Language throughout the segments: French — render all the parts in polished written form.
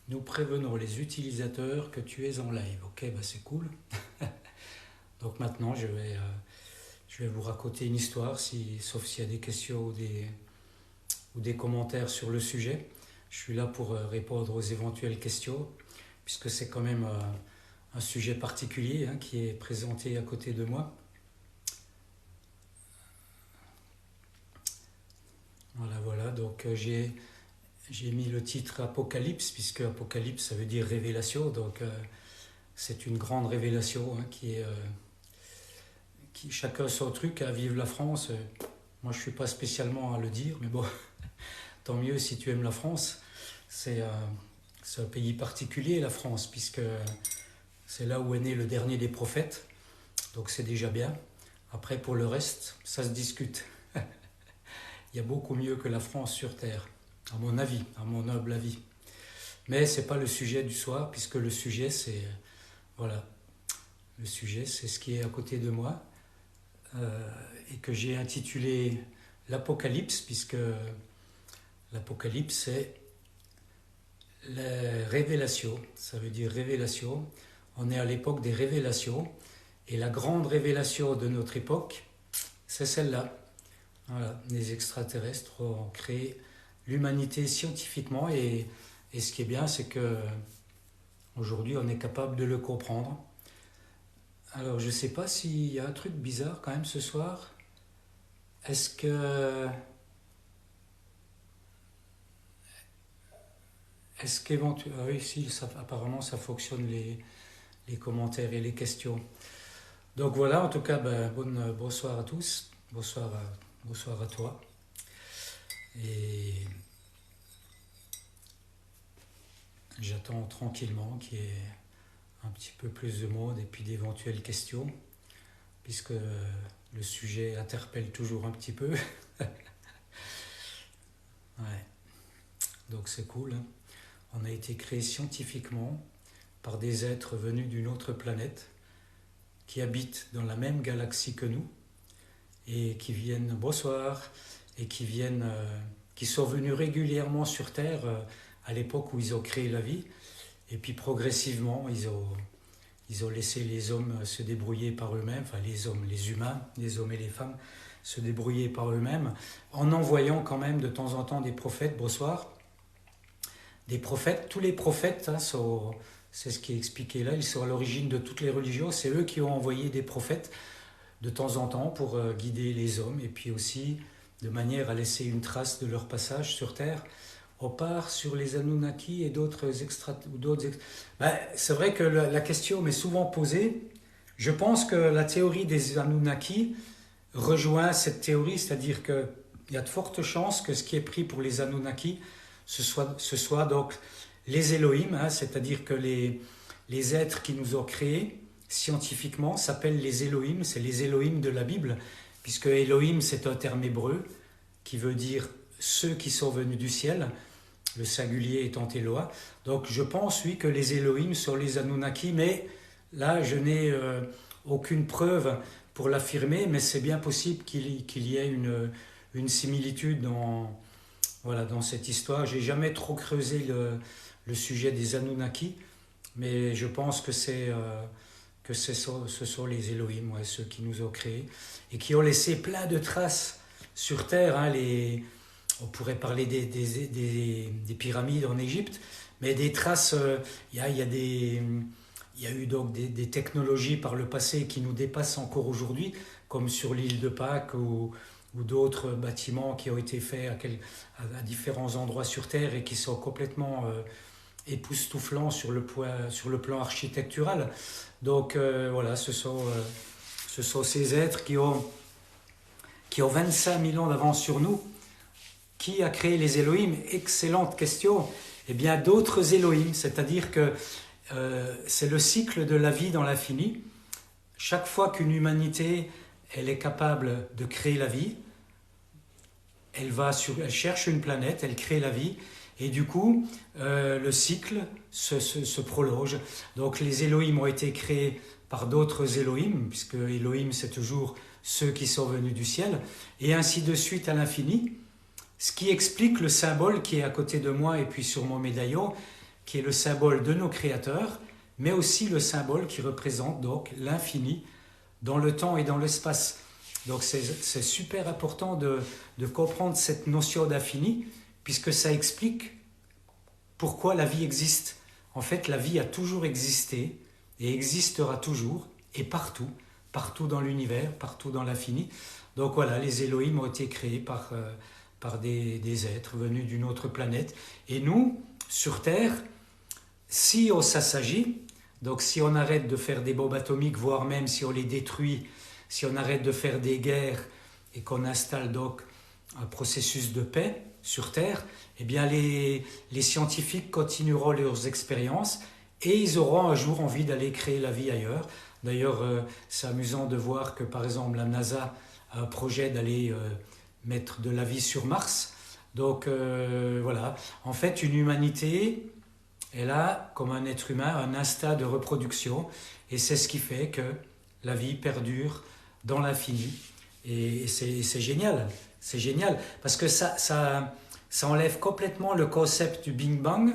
Nous prévenons les utilisateurs que tu es en live. Ok, bah c'est cool. Donc maintenant, je vais vous raconter une histoire, sauf s'il y a des questions ou des commentaires sur le sujet. Je suis là pour répondre aux éventuelles questions, puisque c'est quand même un sujet particulier hein, qui est présenté à côté de moi. Voilà, voilà. Donc j'ai mis le titre Apocalypse, puisque Apocalypse ça veut dire révélation. Donc c'est une grande révélation hein, qui chacun son truc à vivre la France. Moi je suis pas spécialement à le dire, mais bon, tant mieux si tu aimes la France. C'est c'est un pays particulier la France, puisque c'est là où est né le dernier des prophètes. Donc c'est déjà bien. Après pour le reste, ça se discute. Il y a beaucoup mieux que la France sur Terre, à mon avis, à mon humble avis. Mais c'est pas le sujet du soir, puisque le sujet c'est voilà, le sujet c'est ce qui est à côté de moi et que j'ai intitulé l'Apocalypse, puisque l'Apocalypse c'est la révélation, ça veut dire révélation. On est à l'époque des révélations et la grande révélation de notre époque, c'est celle-là. Voilà, les extraterrestres ont créé l'humanité scientifiquement et ce qui est bien, c'est que aujourd'hui on est capable de le comprendre. Alors je ne sais pas s'il y a un truc bizarre quand même ce soir. Est-ce que est-ce qu'éventuellement ah oui si ça, apparemment ça fonctionne les commentaires et les questions. Donc voilà, en tout cas bonsoir à tous, bonsoir à toi et j'attends tranquillement qu'il y ait un petit peu plus de monde et puis d'éventuelles questions, puisque le sujet interpelle toujours un petit peu. Ouais, donc c'est cool. Hein. On a été créé scientifiquement par des êtres venus d'une autre planète qui habitent dans la même galaxie que nous et qui viennent, bonsoir, et qui sont venus régulièrement sur Terre à l'époque où ils ont créé la vie. Et puis progressivement, ils ont laissé les hommes se débrouiller par eux-mêmes, enfin les hommes, les humains, les hommes et les femmes, se débrouiller par eux-mêmes, en envoyant quand même de temps en temps des prophètes, bonsoir, des prophètes, tous les prophètes, hein, c'est ce qui est expliqué là, ils sont à l'origine de toutes les religions, c'est eux qui ont envoyé des prophètes de temps en temps pour guider les hommes, et puis aussi de manière à laisser une trace de leur passage sur Terre. On part sur les Anunnaki et d'autres extra... c'est vrai que la question m'est souvent posée. Je pense que la théorie des Anunnaki rejoint cette théorie, c'est-à-dire qu'il y a de fortes chances que ce qui est pris pour les Anunnaki, ce soit donc les Elohim, hein, c'est-à-dire que les êtres qui nous ont créés, scientifiquement, s'appellent les Elohim, c'est les Elohim de la Bible, puisque Elohim c'est un terme hébreu qui veut dire ceux qui sont venus du ciel, le singulier étant Eloah. Donc je pense, oui, que les Elohim sont les Anunnaki, mais là je n'ai aucune preuve pour l'affirmer, mais c'est bien possible qu'il y ait une similitude voilà, dans cette histoire. J'ai jamais trop creusé le sujet des Anunnaki, mais je pense que ce sont les Elohim, ouais, ceux qui nous ont créés, et qui ont laissé plein de traces sur Terre, hein, on pourrait parler des pyramides en Égypte, mais des traces, il y a eu donc des technologies par le passé qui nous dépassent encore aujourd'hui, comme sur l'île de Pâques ou d'autres bâtiments qui ont été faits à différents endroits sur Terre et qui sont complètement époustouflants sur le plan architectural. Donc voilà, ce sont ces êtres qui ont 25 000 ans d'avance sur nous. Qui a créé les Elohim? Excellente question. Eh bien, d'autres Elohim, c'est-à-dire que c'est le cycle de la vie dans l'infini. Chaque fois qu'une humanité elle est capable de créer la vie, elle cherche une planète, elle crée la vie, et du coup, le cycle se prolonge. Donc les Elohim ont été créés par d'autres Elohim, puisque Elohim c'est toujours ceux qui sont venus du ciel, et ainsi de suite à l'infini. Ce qui explique le symbole qui est à côté de moi et puis sur mon médaillon, qui est le symbole de nos créateurs, mais aussi le symbole qui représente donc l'infini dans le temps et dans l'espace. Donc c'est super important de comprendre cette notion d'infini, puisque ça explique pourquoi la vie existe. En fait, la vie a toujours existé et existera toujours et partout, partout dans l'univers, partout dans l'infini. Donc voilà, les Elohim ont été créés par des êtres venus d'une autre planète. Et nous, sur Terre, si on s'assagit, donc si on arrête de faire des bombes atomiques, voire même si on les détruit, si on arrête de faire des guerres et qu'on installe donc un processus de paix sur Terre, eh bien les scientifiques continueront leurs expériences et ils auront un jour envie d'aller créer la vie ailleurs. D'ailleurs, c'est amusant de voir que par exemple la NASA a un projet d'aller mettre de la vie sur Mars. Donc voilà, en fait une humanité, elle a comme un être humain un instinct de reproduction et c'est ce qui fait que la vie perdure dans l'infini. Et c'est génial, c'est génial, parce que ça enlève complètement le concept du Big Bang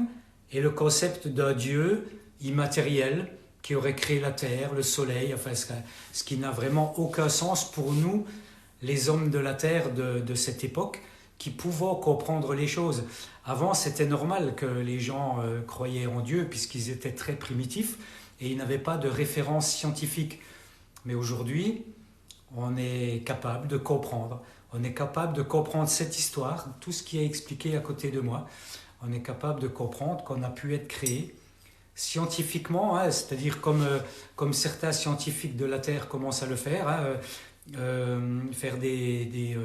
et le concept d'un Dieu immatériel qui aurait créé la Terre, le Soleil, enfin ce qui n'a vraiment aucun sens pour nous, les hommes de la Terre de cette époque, qui pouvons comprendre les choses. Avant, c'était normal que les gens croyaient en Dieu, puisqu'ils étaient très primitifs, et ils n'avaient pas de référence scientifique. Mais aujourd'hui, on est capable de comprendre. On est capable de comprendre cette histoire, tout ce qui est expliqué à côté de moi. On est capable de comprendre qu'on a pu être créé scientifiquement, hein, c'est-à-dire comme certains scientifiques de la Terre commencent à le faire, hein, faire des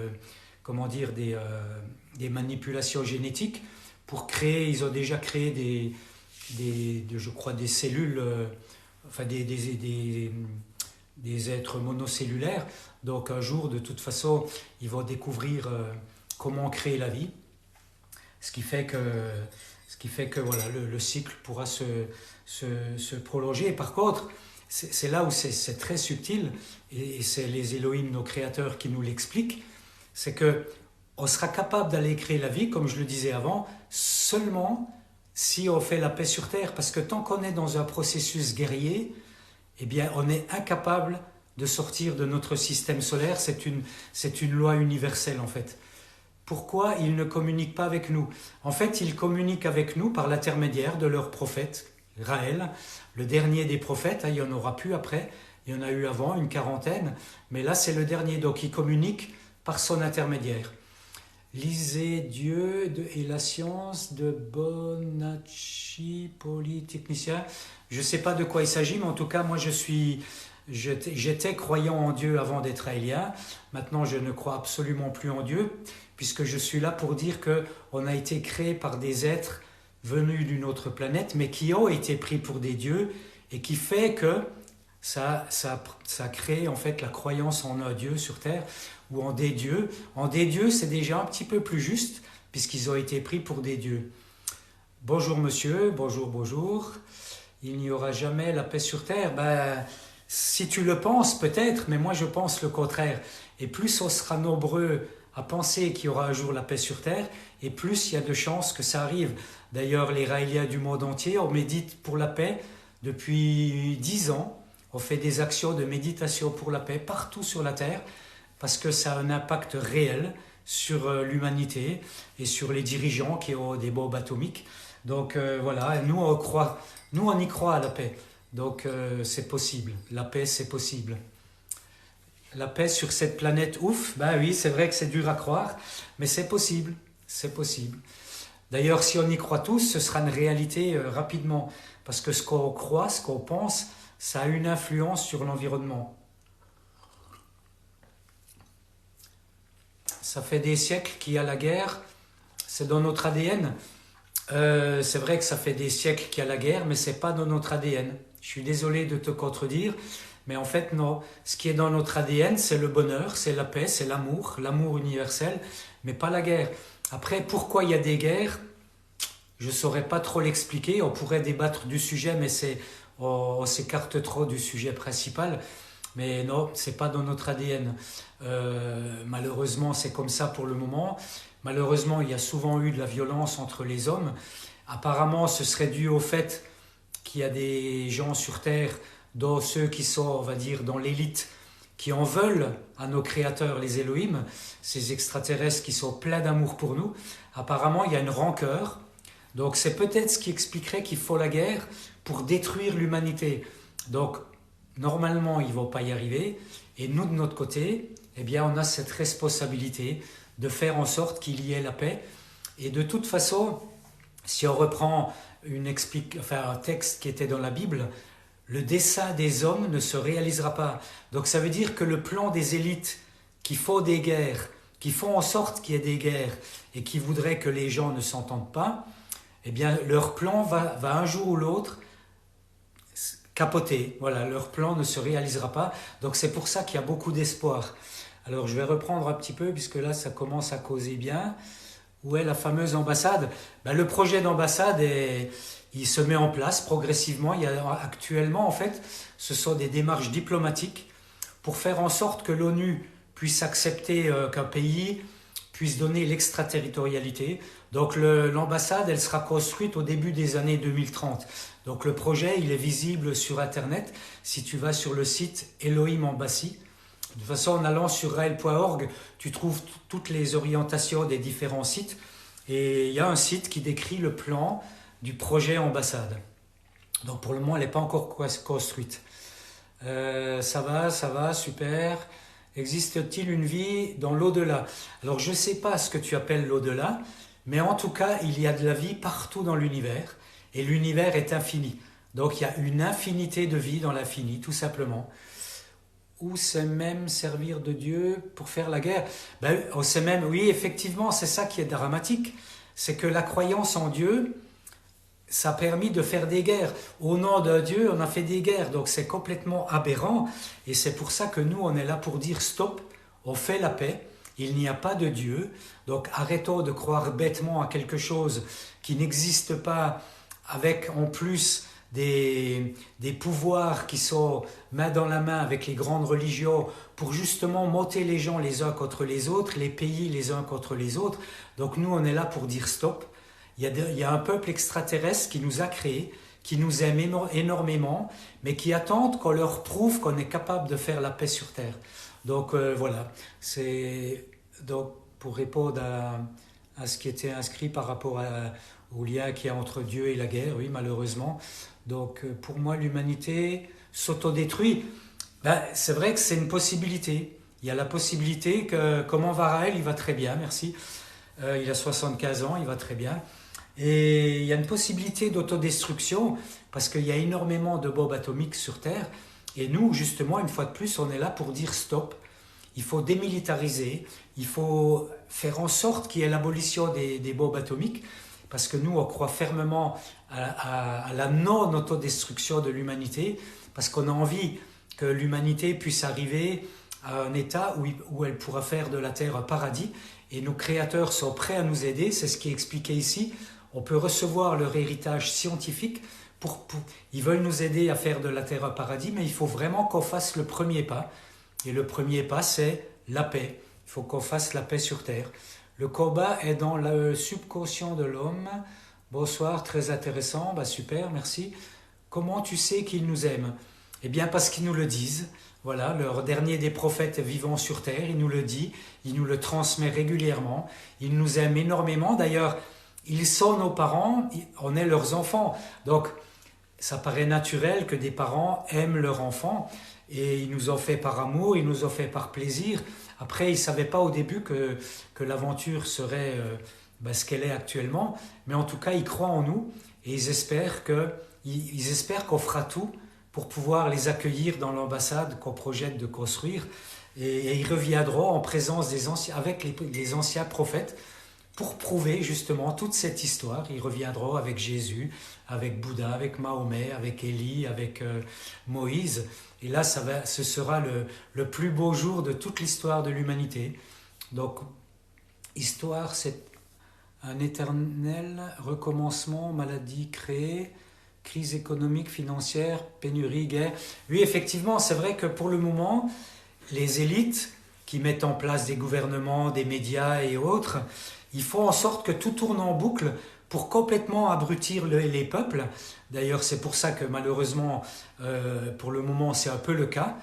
manipulations génétiques pour créer, ils ont déjà créé je crois des cellules, enfin des êtres monocellulaires. Donc un jour, de toute façon, ils vont découvrir comment créer la vie, ce qui fait que voilà, le cycle pourra se prolonger. Et par contre, c'est là où c'est très subtil, et c'est les Elohim, nos créateurs, qui nous l'expliquent, c'est que on sera capable d'aller créer la vie, comme je le disais avant, seulement si on fait la paix sur Terre, parce que tant qu'on est dans un processus guerrier, eh bien, on est incapable de sortir de notre système solaire. C'est une loi universelle, en fait. Pourquoi ils ne communiquent pas avec nous? En fait, ils communiquent avec nous par l'intermédiaire de leur prophète, Raël, le dernier des prophètes. Il n'y en aura plus après, il y en a eu avant, une quarantaine, mais là, c'est le dernier. Donc, il communique par son intermédiaire. Lisez Dieu et la science de Bonacci, polytechnicien. Je ne sais pas de quoi il s'agit, mais en tout cas, moi, j'étais croyant en Dieu avant d'être raélien. Maintenant, je ne crois absolument plus en Dieu, puisque je suis là pour dire qu'on a été créé par des êtres venus d'une autre planète, mais qui ont été pris pour des dieux, et qui fait que ça crée en fait la croyance en un Dieu sur Terre, ou en des dieux. En des dieux, c'est déjà un petit peu plus juste, puisqu'ils ont été pris pour des dieux. Bonjour monsieur, bonjour. Il n'y aura jamais la paix sur Terre. Si tu le penses, peut-être, mais moi je pense le contraire. Et plus on sera nombreux à penser qu'il y aura un jour la paix sur Terre, et plus il y a de chances que ça arrive. D'ailleurs, les Raéliens du monde entier, on médite pour la paix depuis 10 ans. On fait des actions de méditation pour la paix partout sur la Terre, parce que ça a un impact réel sur l'humanité et sur les dirigeants qui ont des bombes atomiques. Donc voilà, nous on y croit à la paix. Donc c'est possible, la paix c'est possible. La paix sur cette planète, ouf, oui, c'est vrai que c'est dur à croire, mais c'est possible, c'est possible. D'ailleurs, si on y croit tous, ce sera une réalité rapidement, parce que ce qu'on croit, ce qu'on pense, ça a une influence sur l'environnement. Ça fait des siècles qu'il y a la guerre, c'est dans notre ADN. C'est vrai que ça fait des siècles qu'il y a la guerre, mais ce n'est pas dans notre ADN. Je suis désolé de te contredire, mais en fait non. Ce qui est dans notre ADN, c'est le bonheur, c'est la paix, c'est l'amour universel, mais pas la guerre. Après, pourquoi il y a des guerres? Je ne saurais pas trop l'expliquer. On pourrait débattre du sujet, mais on s'écarte trop du sujet principal. Mais non, ce n'est pas dans notre ADN. Malheureusement, c'est comme ça pour le moment. Malheureusement, il y a souvent eu de la violence entre les hommes. Apparemment, ce serait dû au fait qu'il y a des gens sur Terre, dont ceux qui sont, on va dire, dans l'élite, qui en veulent à nos créateurs, les Elohim, ces extraterrestres qui sont pleins d'amour pour nous. Apparemment, il y a une rancœur. Donc c'est peut-être ce qui expliquerait qu'il faut la guerre pour détruire l'humanité. Donc normalement, ils ne vont pas y arriver. Et nous, de notre côté, eh bien, on a cette responsabilité de faire en sorte qu'il y ait la paix. Et de toute façon, si on reprend un texte qui était dans la Bible, le dessein des hommes ne se réalisera pas. Donc ça veut dire que le plan des élites qui font des guerres, qui font en sorte qu'il y ait des guerres et qui voudraient que les gens ne s'entendent pas, eh bien leur plan va un jour ou l'autre capoter. Voilà, leur plan ne se réalisera pas. Donc c'est pour ça qu'il y a beaucoup d'espoir. Alors je vais reprendre un petit peu puisque là ça commence à causer bien. Où est la fameuse ambassade? Le projet d'ambassade, il se met en place progressivement. Il y a actuellement, en fait, ce sont des démarches diplomatiques pour faire en sorte que l'ONU puisse accepter qu'un pays puisse donner l'extraterritorialité. Donc l'ambassade, elle sera construite au début des années 2030. Donc le projet, il est visible sur Internet. Si tu vas sur le site Elohim Embassy, de toute façon, en allant sur raël.org, tu trouves toutes les orientations des différents sites. Et il y a un site qui décrit le plan du projet ambassade. Donc pour le moment, elle n'est pas encore construite. Ça va, super. Existe-t-il une vie dans l'au-delà? Alors je ne sais pas ce que tu appelles l'au-delà, mais en tout cas, il y a de la vie partout dans l'univers. Et l'univers est infini. Donc il y a une infinité de vie dans l'infini, tout simplement. Ou c'est même servir de Dieu pour faire la guerre? C'est même, oui, effectivement, c'est ça qui est dramatique. C'est que la croyance en Dieu, ça a permis de faire des guerres. Au nom de Dieu, on a fait des guerres. Donc c'est complètement aberrant. Et c'est pour ça que nous, on est là pour dire stop, on fait la paix. Il n'y a pas de Dieu. Donc arrêtons de croire bêtement à quelque chose qui n'existe pas, avec en plus des pouvoirs qui sont main dans la main avec les grandes religions pour justement monter les gens les uns contre les autres, les pays les uns contre les autres. Donc nous, on est là pour dire stop. Il y a un peuple extraterrestre qui nous a créés, qui nous aime énormément, mais qui attendent qu'on leur prouve qu'on est capable de faire la paix sur Terre. Donc voilà, c'est donc pour répondre à ce qui était inscrit par rapport au lien qu'il y a entre Dieu et la guerre, oui, malheureusement. Donc pour moi, l'humanité s'autodétruit. C'est vrai que c'est une possibilité. Il y a la possibilité que, comment va Raël? Il va très bien, merci. Il a 75 ans, il va très bien. Et il y a une possibilité d'autodestruction parce qu'il y a énormément de bombes atomiques sur Terre. Et nous, justement, une fois de plus, on est là pour dire stop. Il faut démilitariser, il faut faire en sorte qu'il y ait l'abolition des bombes atomiques. Parce que nous, on croit fermement à la non-autodestruction de l'humanité, parce qu'on a envie que l'humanité puisse arriver à un état où elle pourra faire de la Terre un paradis, et nos créateurs sont prêts à nous aider, c'est ce qui est expliqué ici. On peut recevoir leur héritage scientifique, ils veulent nous aider à faire de la Terre un paradis, mais il faut vraiment qu'on fasse le premier pas, et le premier pas, c'est la paix. Il faut qu'on fasse la paix sur Terre. Le combat est dans le subconscient de l'homme. Bonsoir, très intéressant. Super, merci. Comment tu sais qu'ils nous aiment? Eh bien, parce qu'ils nous le disent. Voilà, leur dernier des prophètes vivant sur terre, il nous le dit, il nous le transmet régulièrement. Il nous aime énormément. D'ailleurs, ils sont nos parents, on est leurs enfants. Donc, ça paraît naturel que des parents aiment leurs enfants. Et ils nous ont fait par amour, ils nous ont fait par plaisir. Après, ils ne savaient pas au début que l'aventure serait ce qu'elle est actuellement. Mais en tout cas, ils croient en nous et ils espèrent qu'on fera tout pour pouvoir les accueillir dans l'ambassade qu'on projette de construire. Et ils reviendront en présence avec les anciens prophètes pour prouver justement toute cette histoire. Ils reviendront avec Jésus, avec Bouddha, avec Mahomet, avec Élie, avec Moïse. Et là, ce sera le plus beau jour de toute l'histoire de l'humanité. Donc, histoire, c'est un éternel recommencement, maladie créée, crise économique, financière, pénurie, guerre. Oui, effectivement, c'est vrai que pour le moment, les élites qui mettent en place des gouvernements, des médias et autres, ils font en sorte que tout tourne en boucle pour complètement abrutir les peuples. D'ailleurs, c'est pour ça que malheureusement, pour le moment, c'est un peu le cas.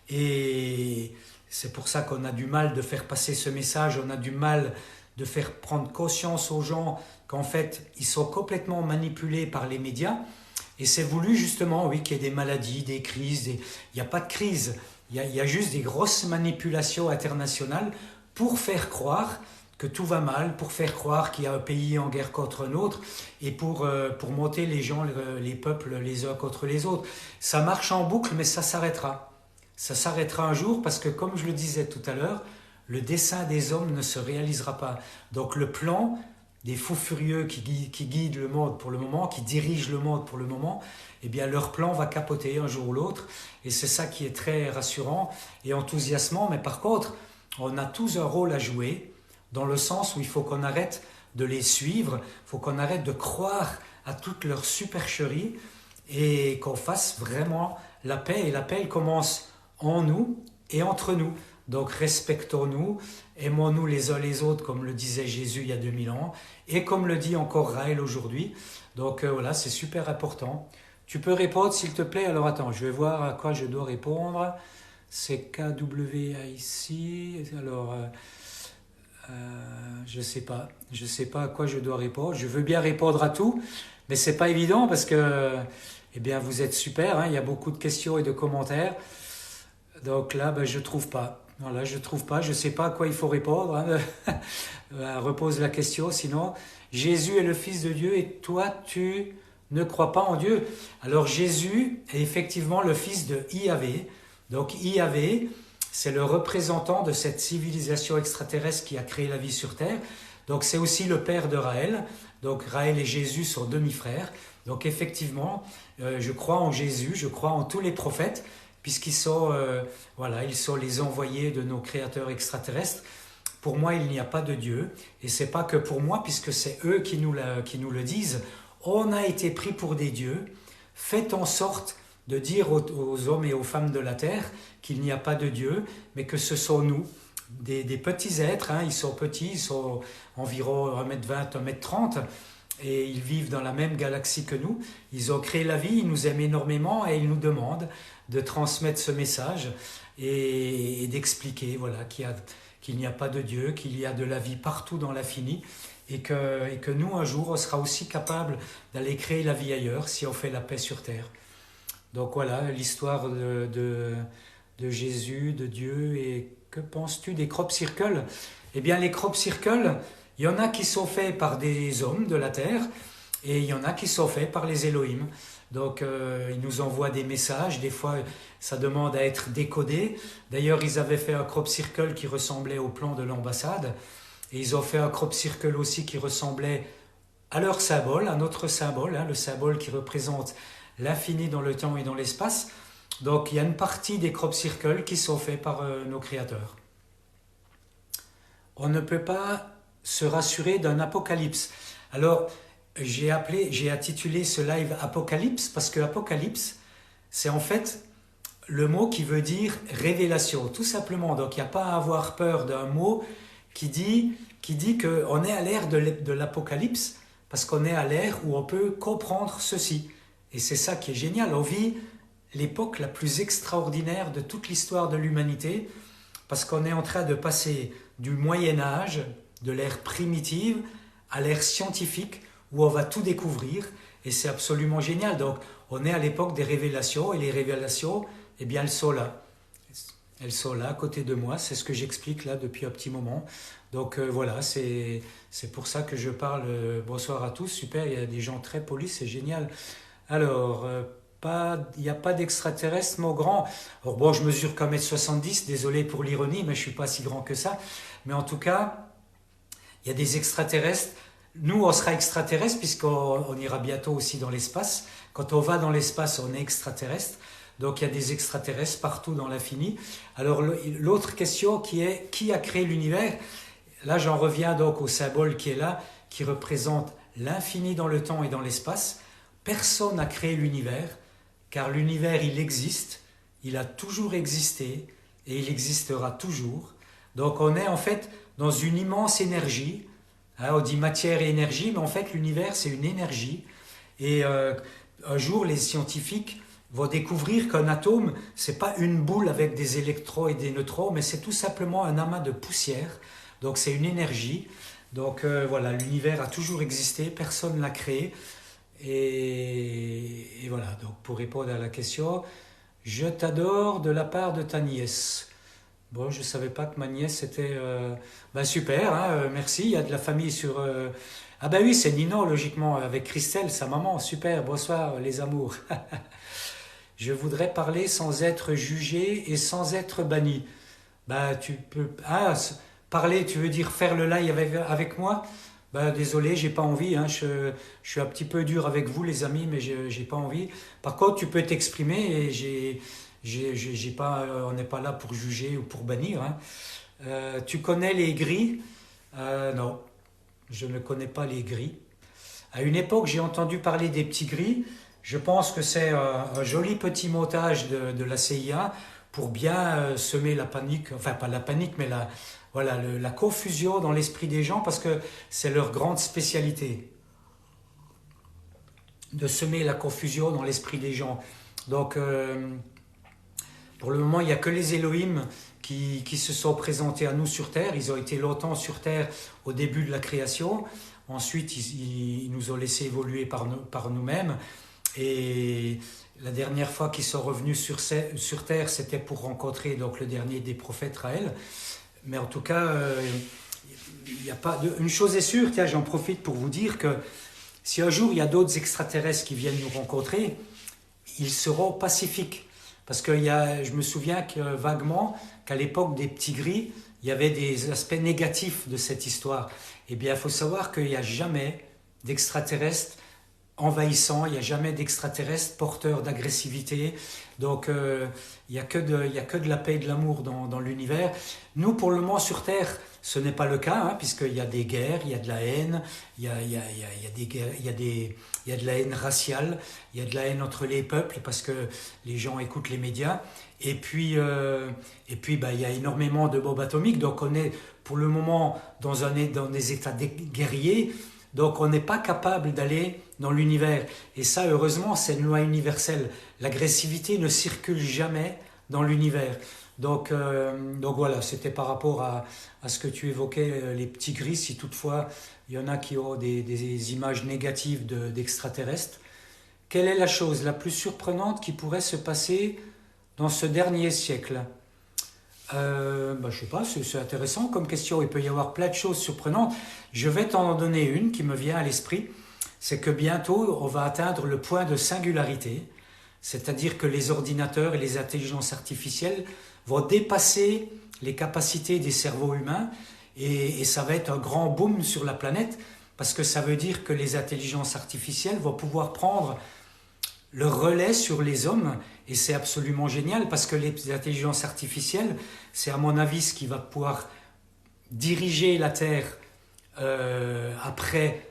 Et c'est pour ça qu'on a du mal de faire passer ce message, on a du mal de faire prendre conscience aux gens qu'en fait, ils sont complètement manipulés par les médias. Et c'est voulu justement, oui, qu'il y ait des maladies, des crises. Il n'y a pas de crise, il y a juste des grosses manipulations internationales pour faire croire que tout va mal, pour faire croire qu'il y a un pays en guerre contre un autre et pour monter les gens, les peuples les uns contre les autres. Ça marche en boucle, mais ça s'arrêtera. Ça s'arrêtera un jour parce que, comme je le disais tout à l'heure, le dessein des hommes ne se réalisera pas. Donc le plan des fous furieux qui guident le monde pour le moment, qui dirigent le monde pour le moment, eh bien leur plan va capoter un jour ou l'autre. Et c'est ça qui est très rassurant et enthousiasmant. Mais par contre, on a tous un rôle à jouer dans le sens où il faut qu'on arrête de les suivre, il faut qu'on arrête de croire à toute leur supercherie et qu'on fasse vraiment la paix. Et la paix, elle commence en nous et entre nous. Donc respectons-nous, aimons-nous les uns les autres comme le disait Jésus il y a 2000 ans et comme le dit encore Raël aujourd'hui. Donc voilà, c'est super important. Tu peux répondre s'il te plaît. Alors attends, je vais voir à quoi je dois répondre. C'est KW ici. Alors je sais pas à quoi je dois répondre. Je veux bien répondre à tout, mais c'est pas évident parce que eh bien vous êtes super, hein, il y a beaucoup de questions et de commentaires. Donc là, je trouve pas. Voilà, je trouve pas, je sais pas à quoi il faut répondre. Hein. Repose la question, sinon. Jésus est le Fils de Dieu et toi, tu ne crois pas en Dieu. Alors Jésus est effectivement le fils de Yahvé. Donc Yahvé, c'est le représentant de cette civilisation extraterrestre qui a créé la vie sur Terre. Donc c'est aussi le père de Raël. Donc Raël et Jésus sont demi-frères. Donc effectivement, je crois en Jésus, je crois en tous les prophètes, puisqu'ils sont, ils sont les envoyés de nos créateurs extraterrestres. Pour moi, il n'y a pas de Dieu, et c'est pas que pour moi, puisque c'est eux qui nous le disent. On a été pris pour des dieux. Faites en sorte de dire aux hommes et aux femmes de la terre qu'il n'y a pas de Dieu, mais que ce sont nous, des petits êtres. Hein, ils sont petits, ils sont environ 1m20, 1m30. Et ils vivent dans la même galaxie que nous. Ils ont créé la vie, ils nous aiment énormément et ils nous demandent de transmettre ce message et d'expliquer qu'il n'y a pas de Dieu, qu'il y a de la vie partout dans l'infini et que nous, un jour, on sera aussi capable d'aller créer la vie ailleurs si on fait la paix sur Terre. Donc voilà, l'histoire de Jésus, de Dieu. Et que penses-tu des crop circles ? Eh bien, les crop circles, il y en a qui sont faits par des hommes de la Terre et il y en a qui sont faits par les Elohim. Donc ils nous envoient des messages, des fois ça demande à être décodé. D'ailleurs ils avaient fait un crop circle qui ressemblait au plan de l'ambassade et ils ont fait un crop circle aussi qui ressemblait à leur symbole, à notre symbole, hein, le symbole qui représente l'infini dans le temps et dans l'espace. Donc il y a une partie des crop circles qui sont faits par nos créateurs. On ne peut pas se rassurer d'un apocalypse. Alors, j'ai intitulé ce live Apocalypse parce que Apocalypse, c'est en fait le mot qui veut dire révélation, tout simplement. Donc, il n'y a pas à avoir peur d'un mot qui dit qu'on est à l'ère de l'Apocalypse parce qu'on est à l'ère où on peut comprendre ceci. Et c'est ça qui est génial. On vit l'époque la plus extraordinaire de toute l'histoire de l'humanité parce qu'on est en train de passer du Moyen-Âge, de l'ère primitive à l'ère scientifique où on va tout découvrir et c'est absolument génial. Donc on est à l'époque des révélations et les révélations, eh bien elles sont là. Elles sont là à côté de moi, c'est ce que j'explique là depuis un petit moment. Donc voilà, c'est pour ça que je parle. Bonsoir à tous, super, il y a des gens très polis, c'est génial. Alors, il n'y a pas d'extraterrestre, mon grand. Alors bon, je mesure qu'un mètre 70, désolé pour l'ironie, mais je ne suis pas si grand que ça. Mais en tout cas, il y a des extraterrestres. Nous, on sera extraterrestres puisqu'on ira bientôt aussi dans l'espace. Quand on va dans l'espace, on est extraterrestre. Donc, il y a des extraterrestres partout dans l'infini. Alors, l'autre question qui est, qui a créé l'univers ? Là, j'en reviens donc au symbole qui est là, qui représente l'infini dans le temps et dans l'espace. Personne n'a créé l'univers, car l'univers, il existe, il a toujours existé et il existera toujours. Donc, on est en fait dans une immense énergie Hein, on dit matière et énergie, mais en fait l'univers c'est une énergie. Et un jour les scientifiques vont découvrir qu'un atome, c'est pas une boule avec des électrons et des neutrons, mais c'est tout simplement un amas de poussière. Donc c'est une énergie. Donc voilà, l'univers a toujours existé, personne ne l'a créé. Et voilà, donc pour répondre à la question, je t'adore de la part de ta nièce. Bon, je ne savais pas que ma nièce était... Ben super, hein, merci, il y a de la famille sur... Ah ben oui, c'est Nino, logiquement, avec Christelle, sa maman. Super, bonsoir les amours. Je voudrais parler sans être jugé et sans être banni. Bah, tu peux. Ah, parler, tu veux dire faire le live avec moi? Bah, désolé, j'ai pas envie. Hein, je suis un petit peu dur avec vous, les amis, mais j'ai pas envie. Par contre, tu peux t'exprimer et j'ai pas, on n'est pas là pour juger ou pour bannir. Hein. Tu connais les gris? Non, je ne connais pas les gris. À une époque, j'ai entendu parler des petits gris. Je pense que c'est un joli petit montage de la CIA pour bien semer la panique, enfin pas la panique, mais voilà, la confusion dans l'esprit des gens parce que c'est leur grande spécialité de semer la confusion dans l'esprit des gens. Donc pour le moment, il n'y a que les Elohim qui se sont présentés à nous sur Terre. Ils ont été longtemps sur Terre au début de la création. Ensuite, ils nous ont laissé évoluer par nous-mêmes. Et la dernière fois qu'ils sont revenus sur Terre, c'était pour rencontrer donc, le dernier des prophètes Raël. Mais en tout cas, y a pas une chose est sûre, tiens, j'en profite pour vous dire que si un jour il y a d'autres extraterrestres qui viennent nous rencontrer, ils seront pacifiques. Parce que je me souviens que vaguement qu'à l'époque des petits gris, il y avait des aspects négatifs de cette histoire. Eh bien, il faut savoir qu'il n'y a jamais d'extraterrestres envahissants, il n'y a jamais d'extraterrestres porteurs d'agressivité. Donc, il n'y a que de la paix et de l'amour dans l'univers. Nous, pour le moment, sur Terre, ce n'est pas le cas, hein, puisqu'il y a des guerres, il y a de la haine, il y a des guerres, il y a de la haine raciale, il y a de la haine entre les peuples, parce que les gens écoutent les médias. Et puis bah, il y a énormément de bombes atomiques, donc on est pour le moment dans des états guerriers, donc on n'est pas capable d'aller dans l'univers. Et ça, heureusement, c'est une loi universelle. L'agressivité ne circule jamais dans l'univers. Donc voilà, c'était par rapport à ce que tu évoquais, les petits gris, si toutefois il y en a qui ont des images négatives d'extraterrestres. Quelle est la chose la plus surprenante qui pourrait se passer dans ce dernier siècle? Bah, je sais pas, c'est intéressant comme question. Il peut y avoir plein de choses surprenantes. Je vais t'en donner une qui me vient à l'esprit. C'est que bientôt, on va atteindre le point de singularité. C'est-à-dire que les ordinateurs et les intelligences artificielles vont dépasser les capacités des cerveaux humains et ça va être un grand boom sur la planète parce que ça veut dire que les intelligences artificielles vont pouvoir prendre le relais sur les hommes et c'est absolument génial parce que les intelligences artificielles, c'est à mon avis ce qui va pouvoir diriger la Terre après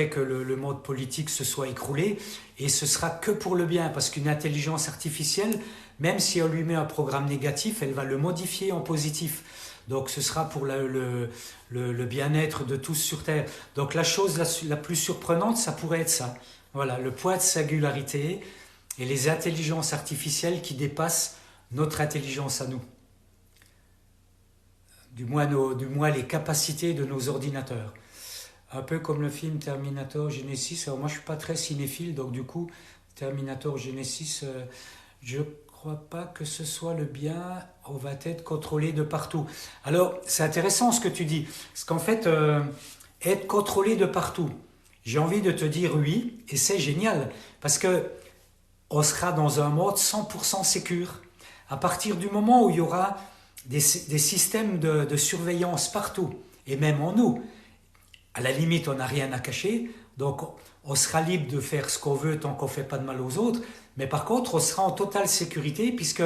que le mode politique se soit écroulé et ce sera que pour le bien parce qu'une intelligence artificielle, même si on lui met un programme négatif, elle va le modifier en positif. Donc ce sera pour le bien-être de tous sur Terre. Donc la chose la plus surprenante, ça pourrait être ça. Voilà, le point de singularité et les intelligences artificielles qui dépassent notre intelligence à nous. Du moins les capacités de nos ordinateurs. Un peu comme le film Terminator Genesis. Alors moi je ne suis pas très cinéphile, donc du coup Terminator Genesis, je ne crois pas que ce soit le bien, on va être contrôlé de partout. Alors c'est intéressant ce que tu dis, parce qu'en fait être contrôlé de partout, j'ai envie de te dire oui, et c'est génial, parce que on sera dans un mode 100% sécure. À partir du moment où il y aura des systèmes de surveillance partout, et même en nous, à la limite, on n'a rien à cacher, donc on sera libre de faire ce qu'on veut tant qu'on ne fait pas de mal aux autres, mais par contre, on sera en totale sécurité puisque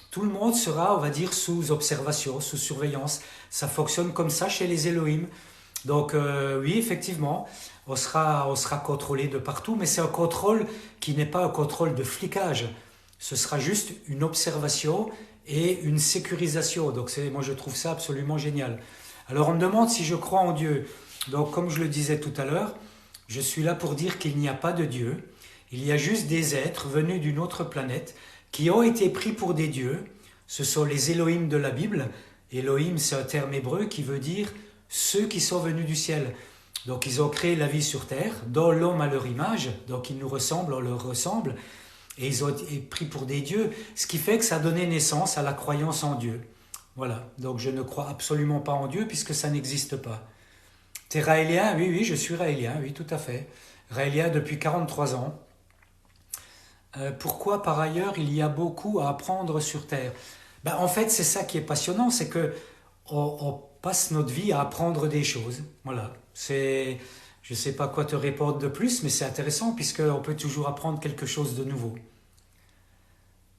tout le monde sera, on va dire, sous observation, sous surveillance. Ça fonctionne comme ça chez les Elohim. Donc oui, effectivement, on sera contrôlé de partout, mais c'est un contrôle qui n'est pas un contrôle de flicage. Ce sera juste une observation et une sécurisation. Donc moi, je trouve ça absolument génial. Alors on me demande si je crois en Dieu. Donc, comme je le disais tout à l'heure, je suis là pour dire qu'il n'y a pas de Dieu. Il y a juste des êtres venus d'une autre planète qui ont été pris pour des dieux. Ce sont les Elohim de la Bible. Elohim, c'est un terme hébreu qui veut dire ceux qui sont venus du ciel. Donc, ils ont créé la vie sur terre, dans l'homme à leur image. Donc, ils nous ressemblent, on leur ressemble. Et ils ont été pris pour des dieux, ce qui fait que ça a donné naissance à la croyance en Dieu. Voilà, donc je ne crois absolument pas en Dieu puisque ça n'existe pas. T'es raélien? Oui, oui, je suis raélien, oui, tout à fait. Raélien depuis 43 ans. Pourquoi par ailleurs il y a beaucoup à apprendre sur Terre? Ben, en fait, c'est ça qui est passionnant, c'est que on passe notre vie à apprendre des choses. Voilà, je ne sais pas quoi te répondre de plus, mais c'est intéressant puisqu'on peut toujours apprendre quelque chose de nouveau.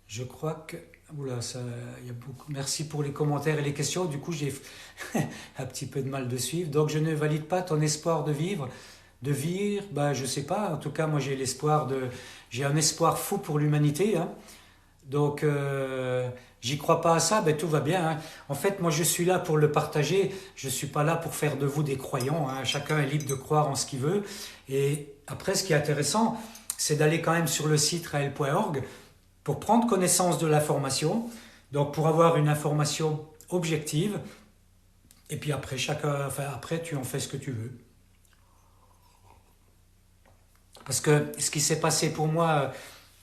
Je crois que... Oula, ça, il y a beaucoup... Merci pour les commentaires et les questions. Du coup, j'ai un petit peu de mal de suivre. Donc, je ne valide pas ton espoir de vivre. De vivre, bah, je ne sais pas. En tout cas, moi, j'ai un espoir fou pour l'humanité. Hein. Donc, j'y crois pas à ça, ben, tout va bien. Hein. En fait, moi, je suis là pour le partager. Je ne suis pas là pour faire de vous des croyants. Hein. Chacun est libre de croire en ce qu'il veut. Et après, ce qui est intéressant, c'est d'aller quand même sur le site raël.org pour prendre connaissance de l'information, donc pour avoir une information objective, et puis après, après tu en fais ce que tu veux. Parce que ce qui s'est passé pour moi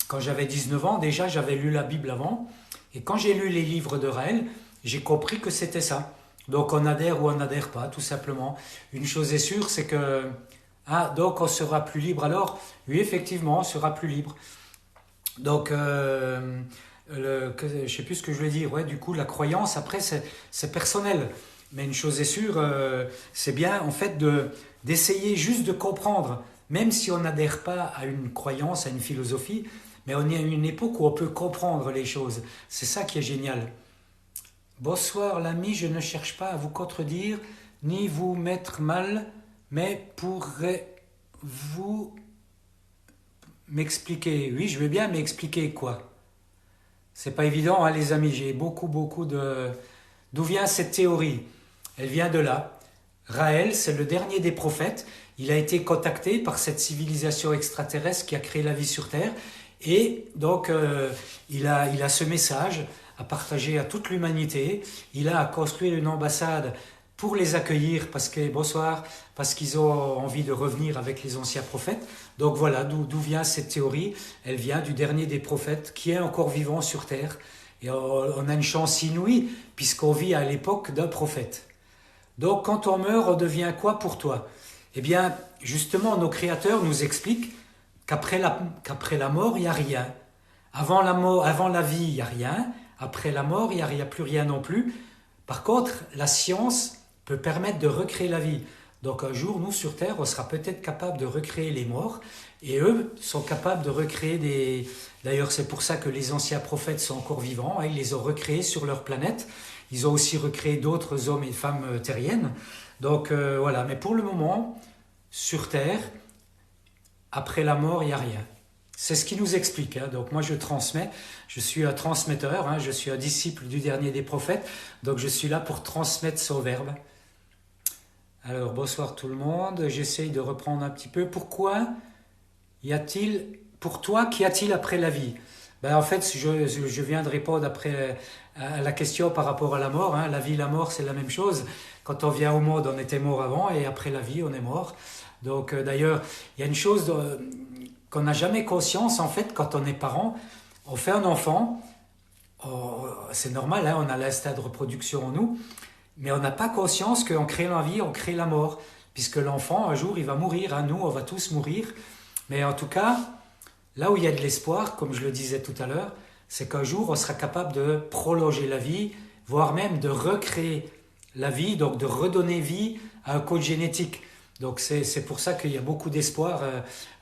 quand j'avais 19 ans, déjà j'avais lu la Bible avant, et quand j'ai lu les livres de Raël, j'ai compris que c'était ça. Donc on adhère ou on n'adhère pas, tout simplement. Une chose est sûre, c'est que... Ah, donc on sera plus libre alors? Oui, effectivement, on sera plus libre. Donc, je ne sais plus ce que je voulais dire. Ouais, du coup, la croyance, après, c'est personnel. Mais une chose est sûre, c'est bien en fait d'essayer juste de comprendre, même si on n'adhère pas à une croyance, à une philosophie, mais on est à une époque où on peut comprendre les choses. C'est ça qui est génial. Bonsoir l'ami, je ne cherche pas à vous contredire, ni vous mettre mal, mais pourrez-vous m'expliquer? Oui, je veux bien m'expliquer quoi. C'est pas évident, hein, les amis. J'ai beaucoup de... D'où vient cette théorie? Elle vient de là. Raël, c'est le dernier des prophètes. Il a été contacté par cette civilisation extraterrestre qui a créé la vie sur Terre. Et donc, il a ce message à partager à toute l'humanité. Il a construit une ambassade pour les accueillir parce qu'ils ont envie de revenir avec les anciens prophètes. Donc voilà d'où vient cette théorie. Elle vient du dernier des prophètes qui est encore vivant sur Terre. Et on a une chance inouïe puisqu'on vit à l'époque d'un prophète. Donc quand on meurt, on devient quoi pour toi? Eh bien, justement, nos créateurs nous expliquent qu'après la mort, il n'y a rien. Avant la vie, il n'y a rien. Après la mort, il n'y a plus rien non plus. Par contre, la science peut permettre de recréer la vie. Donc un jour, nous, sur Terre, on sera peut-être capable de recréer les morts. Et eux sont capables de recréer des... D'ailleurs, c'est pour ça que les anciens prophètes sont encore vivants. Hein, ils les ont recréés sur leur planète. Ils ont aussi recréé d'autres hommes et femmes terriennes. Donc voilà. Mais pour le moment, sur Terre, après la mort, il n'y a rien. C'est ce qui nous explique. Hein. Donc moi, je transmets. Je suis un transmetteur. Hein. Je suis un disciple du dernier des prophètes. Donc je suis là pour transmettre son verbe. Alors, bonsoir tout le monde. J'essaye de reprendre un petit peu. Pourquoi pour toi, qu'y a-t-il après la vie? Ben, en fait, je viens de répondre après à la question par rapport à la mort. Hein. La vie, la mort, c'est la même chose. Quand on vient au monde, on était mort avant et après la vie, on est mort. Donc, d'ailleurs, il y a une chose qu'on n'a jamais conscience, en fait, quand on est parent. On fait un enfant. C'est normal, hein, on a l'instinct de reproduction en nous. Mais on n'a pas conscience qu'en créant la vie, on crée la mort. Puisque l'enfant, un jour, il va mourir. Hein. Nous, on va tous mourir. Mais en tout cas, là où il y a de l'espoir, comme je le disais tout à l'heure, c'est qu'un jour, on sera capable de prolonger la vie, voire même de recréer la vie, donc de redonner vie à un code génétique. Donc c'est pour ça qu'il y a beaucoup d'espoir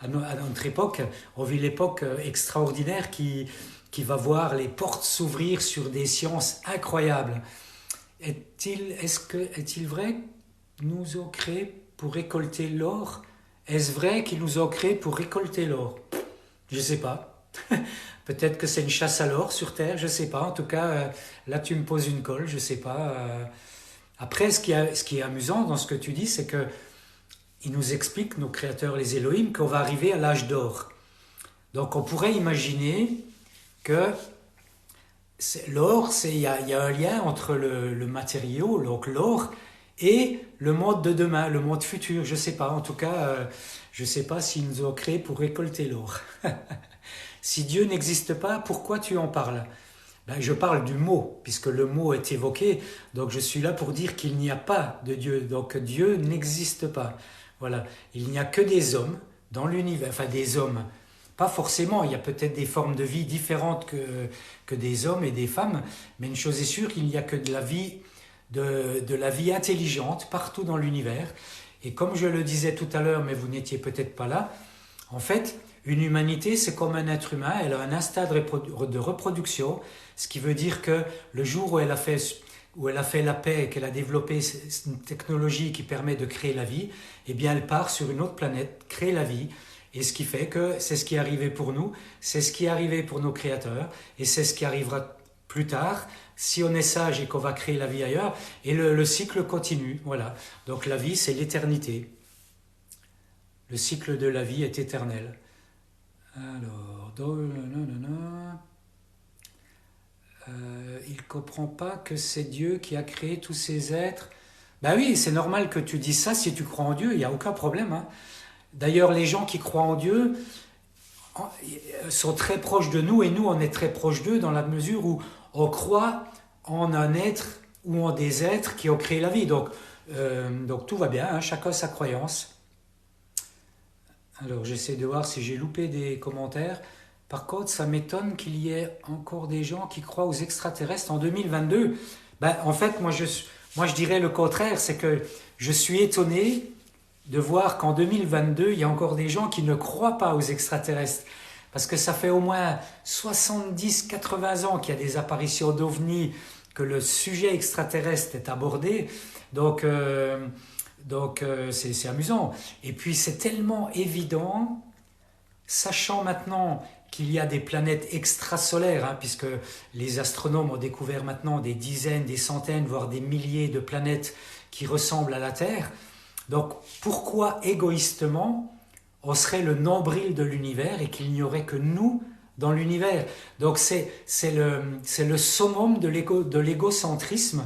à notre époque. On vit l'époque extraordinaire qui va voir les portes s'ouvrir sur des sciences incroyables. Est-il vrai qu'ils nous ont créés pour récolter l'or? Est-ce vrai qu'ils nous ont créés pour récolter l'or? Je ne sais pas. Peut-être que c'est une chasse à l'or sur Terre, je ne sais pas. En tout cas, là tu me poses une colle, je ne sais pas. Après, ce qui est amusant dans ce que tu dis, c'est que il nous explique, nos créateurs, les Elohim, qu'on va arriver à l'âge d'or. Donc on pourrait imaginer que l'or, il y a un lien entre le matériau, donc l'or, et le monde de demain, le monde futur. Je ne sais pas, en tout cas, je ne sais pas s'ils nous ont créés pour récolter l'or. Si Dieu n'existe pas, pourquoi tu en parles? Ben, je parle du mot, puisque le mot est évoqué, donc je suis là pour dire qu'il n'y a pas de Dieu, donc Dieu n'existe pas. Voilà, il n'y a que des hommes dans l'univers, enfin des hommes, pas forcément, il y a peut-être des formes de vie différentes que des hommes et des femmes, mais une chose est sûre, il n'y a que de la vie intelligente partout dans l'univers. Et comme je le disais tout à l'heure, mais vous n'étiez peut-être pas là, en fait, une humanité, c'est comme un être humain, elle a un instinct de reproduction, ce qui veut dire que le jour où elle a fait la paix et qu'elle a développé une technologie qui permet de créer la vie, eh bien elle part sur une autre planète, créer la vie, et ce qui fait que c'est ce qui est arrivé pour nous, c'est ce qui est arrivé pour nos créateurs, et c'est ce qui arrivera plus tard, si on est sage et qu'on va créer la vie ailleurs, et le cycle continue, voilà. Donc la vie, c'est l'éternité. Le cycle de la vie est éternel. Alors, il ne comprend pas que c'est Dieu qui a créé tous ces êtres. Ben oui, c'est normal que tu dises ça si tu crois en Dieu, il n'y a aucun problème. Hein. D'ailleurs, les gens qui croient en Dieu sont très proches de nous et nous, on est très proches d'eux dans la mesure où on croit en un être ou en des êtres qui ont créé la vie. Donc tout va bien, hein, chacun sa croyance. Alors j'essaie de voir si j'ai loupé des commentaires. Par contre, ça m'étonne qu'il y ait encore des gens qui croient aux extraterrestres en 2022. Ben, en fait, moi je dirais le contraire, c'est que je suis étonné de voir qu'en 2022, il y a encore des gens qui ne croient pas aux extraterrestres. Parce que ça fait au moins 70-80 ans qu'il y a des apparitions d'ovnis, que le sujet extraterrestre est abordé. Donc c'est amusant. Et puis c'est tellement évident, sachant maintenant qu'il y a des planètes extrasolaires, hein, puisque les astronomes ont découvert maintenant des dizaines, des centaines, voire des milliers de planètes qui ressemblent à la Terre. Donc pourquoi égoïstement on serait le nombril de l'univers et qu'il n'y aurait que nous dans l'univers? Donc c'est le summum de l'égocentrisme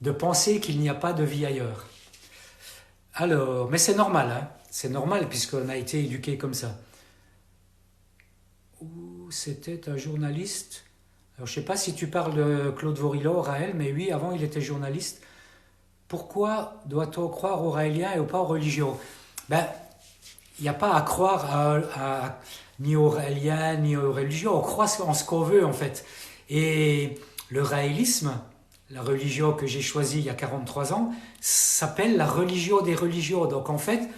de penser qu'il n'y a pas de vie ailleurs. Alors, mais c'est normal, hein, c'est normal puisqu'on a été éduqué comme ça. Ou c'était un journaliste. Alors je ne sais pas si tu parles de Claude Vorillo, Raël, mais oui, avant il était journaliste. Pourquoi doit-on croire aux Raéliens et pas aux religions? Ben, il n'y a pas à croire ni aux Raéliens ni aux religions. On croit en ce qu'on veut en fait. Et le raélisme, la religion que j'ai choisie il y a 43 ans, s'appelle la religion des religions. Donc en fait,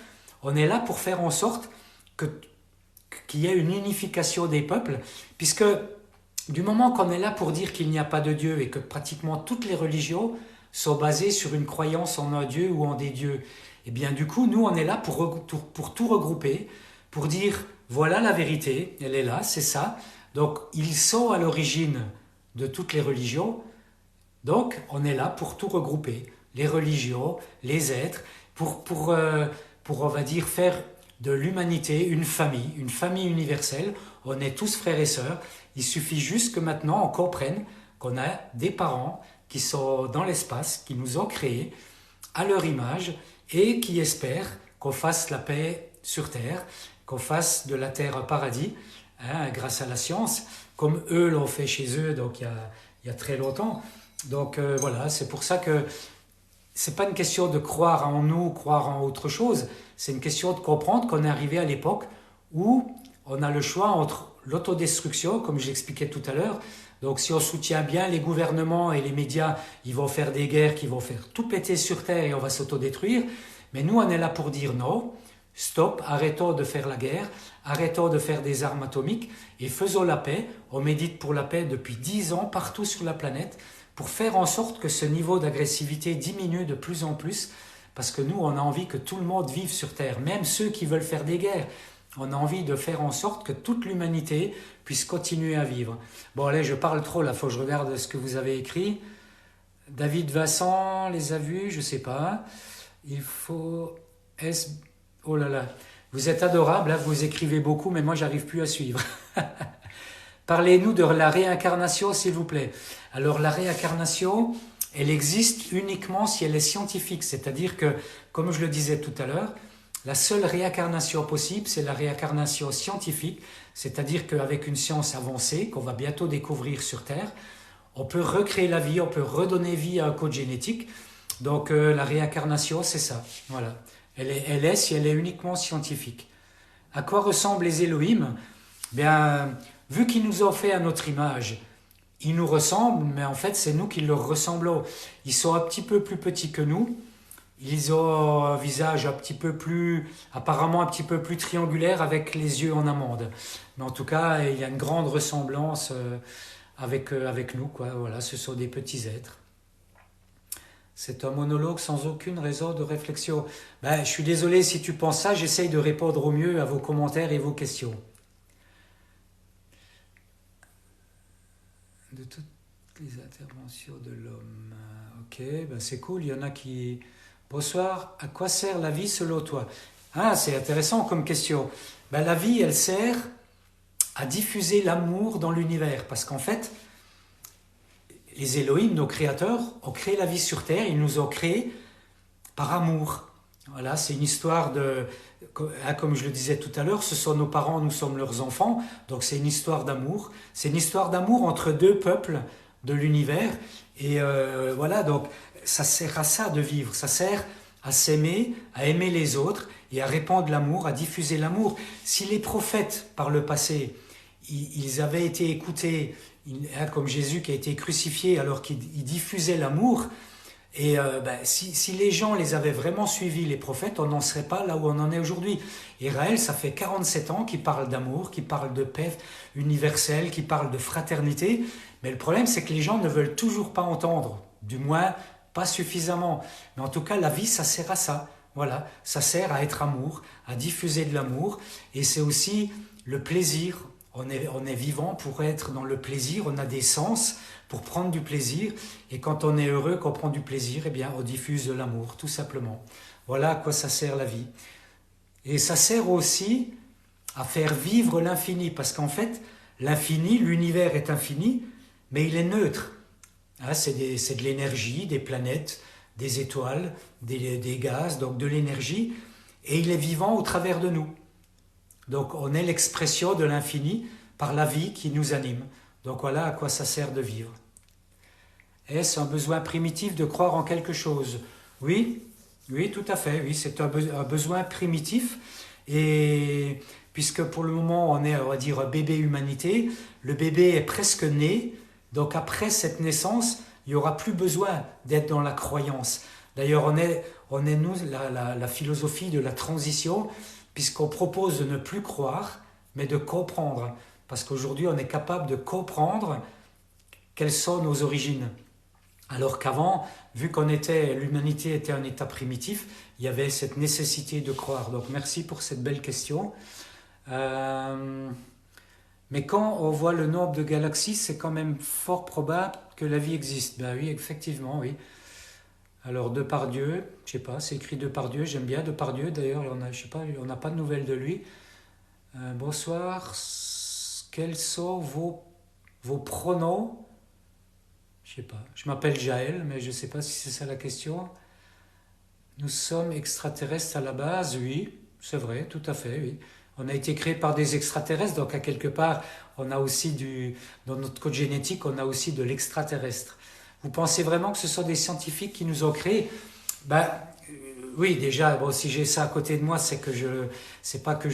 on est là pour faire en sorte qu'il y ait une unification des peuples, puisque du moment qu'on est là pour dire qu'il n'y a pas de Dieu et que pratiquement toutes les religions sont basées sur une croyance en un Dieu ou en des dieux, et bien du coup, nous, on est là pour tout regrouper, pour dire, voilà la vérité, elle est là, c'est ça. Donc, ils sont à l'origine de toutes les religions. Donc, on est là pour tout regrouper, les religions, les êtres, pour on va dire, faire de l'humanité une famille universelle. On est tous frères et sœurs. Il suffit juste que maintenant on comprenne qu'on a des parents qui sont dans l'espace, qui nous ont créés à leur image et qui espèrent qu'on fasse la paix sur Terre, qu'on fasse de la Terre un paradis, hein, grâce à la science, comme eux l'ont fait chez eux donc il y a très longtemps. Donc voilà, c'est pour ça que c'est pas une question de croire en nous, croire en autre chose, c'est une question de comprendre qu'on est arrivé à l'époque où on a le choix entre l'autodestruction, comme j'expliquais tout à l'heure. Donc si on soutient bien les gouvernements et les médias, ils vont faire des guerres qui vont faire tout péter sur Terre et on va s'autodétruire. Mais nous, on est là pour dire non, stop, arrêtons de faire la guerre, arrêtons de faire des armes atomiques et faisons la paix. On médite pour la paix depuis 10 ans partout sur la planète pour faire en sorte que ce niveau d'agressivité diminue de plus en plus, parce que nous, on a envie que tout le monde vive sur Terre, même ceux qui veulent faire des guerres. On a envie de faire en sorte que toute l'humanité puisse continuer à vivre. Bon, allez, je parle trop, là, il faut que je regarde ce que vous avez écrit. David Vincent les a vus, je ne sais pas. Il faut... Oh là là, vous êtes adorable, hein, vous écrivez beaucoup, mais moi j'arrive plus à suivre. Parlez-nous de la réincarnation, s'il vous plaît. Alors la réincarnation, elle existe uniquement si elle est scientifique, c'est-à-dire que, comme je le disais tout à l'heure, la seule réincarnation possible, c'est la réincarnation scientifique, c'est-à-dire qu'avec une science avancée, qu'on va bientôt découvrir sur Terre, on peut recréer la vie, on peut redonner vie à un code génétique. Donc la réincarnation, c'est ça. Voilà. Elle est si elle est uniquement scientifique. À quoi ressemblent les Elohim? Bien, vu qu'ils nous ont fait à notre image, ils nous ressemblent, mais en fait, c'est nous qui leur ressemblons. Ils sont un petit peu plus petits que nous. Ils ont un visage un petit peu plus, apparemment un petit peu plus triangulaire avec les yeux en amande. Mais en tout cas, il y a une grande ressemblance avec nous, quoi. Voilà, ce sont des petits êtres. C'est un monologue sans aucune raison de réflexion. Ben, je suis désolé si tu penses ça, j'essaye de répondre au mieux à vos commentaires et vos questions. De toutes les interventions de l'homme. Ok, ben c'est cool, il y en a qui... Bonsoir, à quoi sert la vie selon toi? Ah, c'est intéressant comme question. Ben, la vie, elle sert à diffuser l'amour dans l'univers, parce qu'en fait, les Elohim, nos créateurs, ont créé la vie sur Terre, ils nous ont créés par amour. Voilà, c'est une histoire de... Comme je le disais tout à l'heure, ce sont nos parents, nous sommes leurs enfants, donc c'est une histoire d'amour. C'est une histoire d'amour entre deux peuples de l'univers. Et voilà, donc ça sert à ça de vivre, ça sert à s'aimer, à aimer les autres et à répandre l'amour, à diffuser l'amour. Si les prophètes, par le passé, ils avaient été écoutés, comme Jésus qui a été crucifié alors qu'il diffusait l'amour, et si les gens les avaient vraiment suivis, les prophètes, on n'en serait pas là où on en est aujourd'hui. Israël, ça fait 47 ans qu'il parle d'amour, qu'il parle de paix universelle, qu'il parle de fraternité. Mais le problème, c'est que les gens ne veulent toujours pas entendre. Du moins, pas suffisamment. Mais en tout cas, la vie, ça sert à ça. Voilà, ça sert à être amour, à diffuser de l'amour. Et c'est aussi le plaisir. On est vivant pour être dans le plaisir, on a des sens pour prendre du plaisir, et quand on est heureux, qu'on prend du plaisir, eh bien on diffuse de l'amour, tout simplement. Voilà à quoi ça sert la vie. Et ça sert aussi à faire vivre l'infini, parce qu'en fait, l'infini, l'univers est infini, mais il est neutre. Hein, c'est de l'énergie, des planètes, des étoiles, des gaz, donc de l'énergie, et il est vivant au travers de nous. Donc on est l'expression de l'infini par la vie qui nous anime. Donc voilà à quoi ça sert de vivre. Est-ce un besoin primitif de croire en quelque chose? Oui, oui, tout à fait. Oui, c'est un besoin primitif. Et puisque pour le moment on est, on va dire, bébé humanité, le bébé est presque né. Donc après cette naissance, il n'y aura plus besoin d'être dans la croyance. D'ailleurs, on est nous, la philosophie de la transition, puisqu'on propose de ne plus croire, mais de comprendre. Parce qu'aujourd'hui, on est capable de comprendre quelles sont nos origines. Alors qu'avant, vu l'humanité était un état primitif, il y avait cette nécessité de croire. Donc merci pour cette belle question. Mais quand on voit le nombre de galaxies, c'est quand même fort probable que la vie existe. Ben oui, effectivement, oui. Alors Depardieu, je sais pas, c'est écrit Depardieu, j'aime bien Depardieu d'ailleurs, je sais pas, on n'a pas de nouvelles de lui. Bonsoir, quels sont vos pronoms? Je sais pas, je m'appelle Jaël, mais je sais pas si c'est ça la question. Nous sommes extraterrestres à la base, oui, c'est vrai, tout à fait, oui. On a été créé par des extraterrestres, donc à quelque part, on a aussi dans notre code génétique, on a aussi de l'extraterrestre. Vous pensez vraiment que ce sont des scientifiques qui nous ont créés? Ben, oui, déjà, bon, si j'ai ça à côté de moi, c'est pas que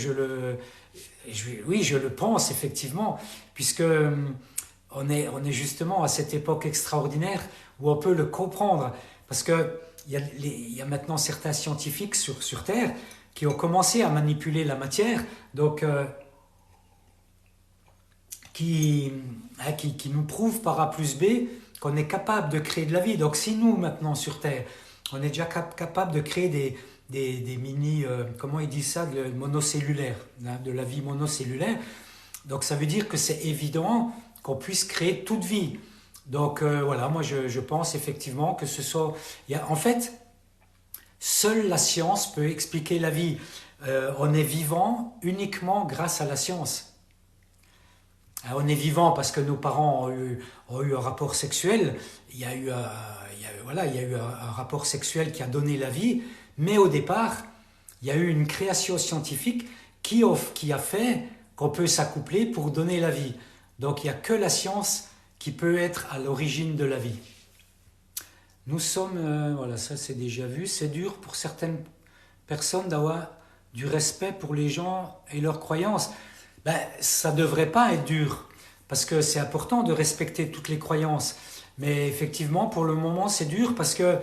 oui, je le pense, effectivement, puisque on est justement à cette époque extraordinaire où on peut le comprendre. Parce que il y a maintenant certains scientifiques sur Terre qui ont commencé à manipuler la matière, donc qui nous prouvent par A plus B qu'on est capable de créer de la vie. Donc si nous, maintenant, sur Terre, on est déjà capable de créer des mini, comment ils disent ça, monocellulaires, hein, de la vie monocellulaire, donc ça veut dire que c'est évident qu'on puisse créer toute vie. Donc voilà, moi je pense effectivement que en fait, seule la science peut expliquer la vie. on est vivant uniquement grâce à la science. On est vivant parce que nos parents ont eu un rapport sexuel, il y a eu, voilà, il y a eu un rapport sexuel qui a donné la vie, mais au départ, il y a eu une création scientifique qui a fait qu'on peut s'accoupler pour donner la vie. Donc il n'y a que la science qui peut être à l'origine de la vie. Nous sommes, voilà, ça c'est déjà vu, c'est dur pour certaines personnes d'avoir du respect pour les gens et leurs croyances. Ben, ça ne devrait pas être dur, parce que c'est important de respecter toutes les croyances. Mais effectivement, pour le moment, c'est dur parce que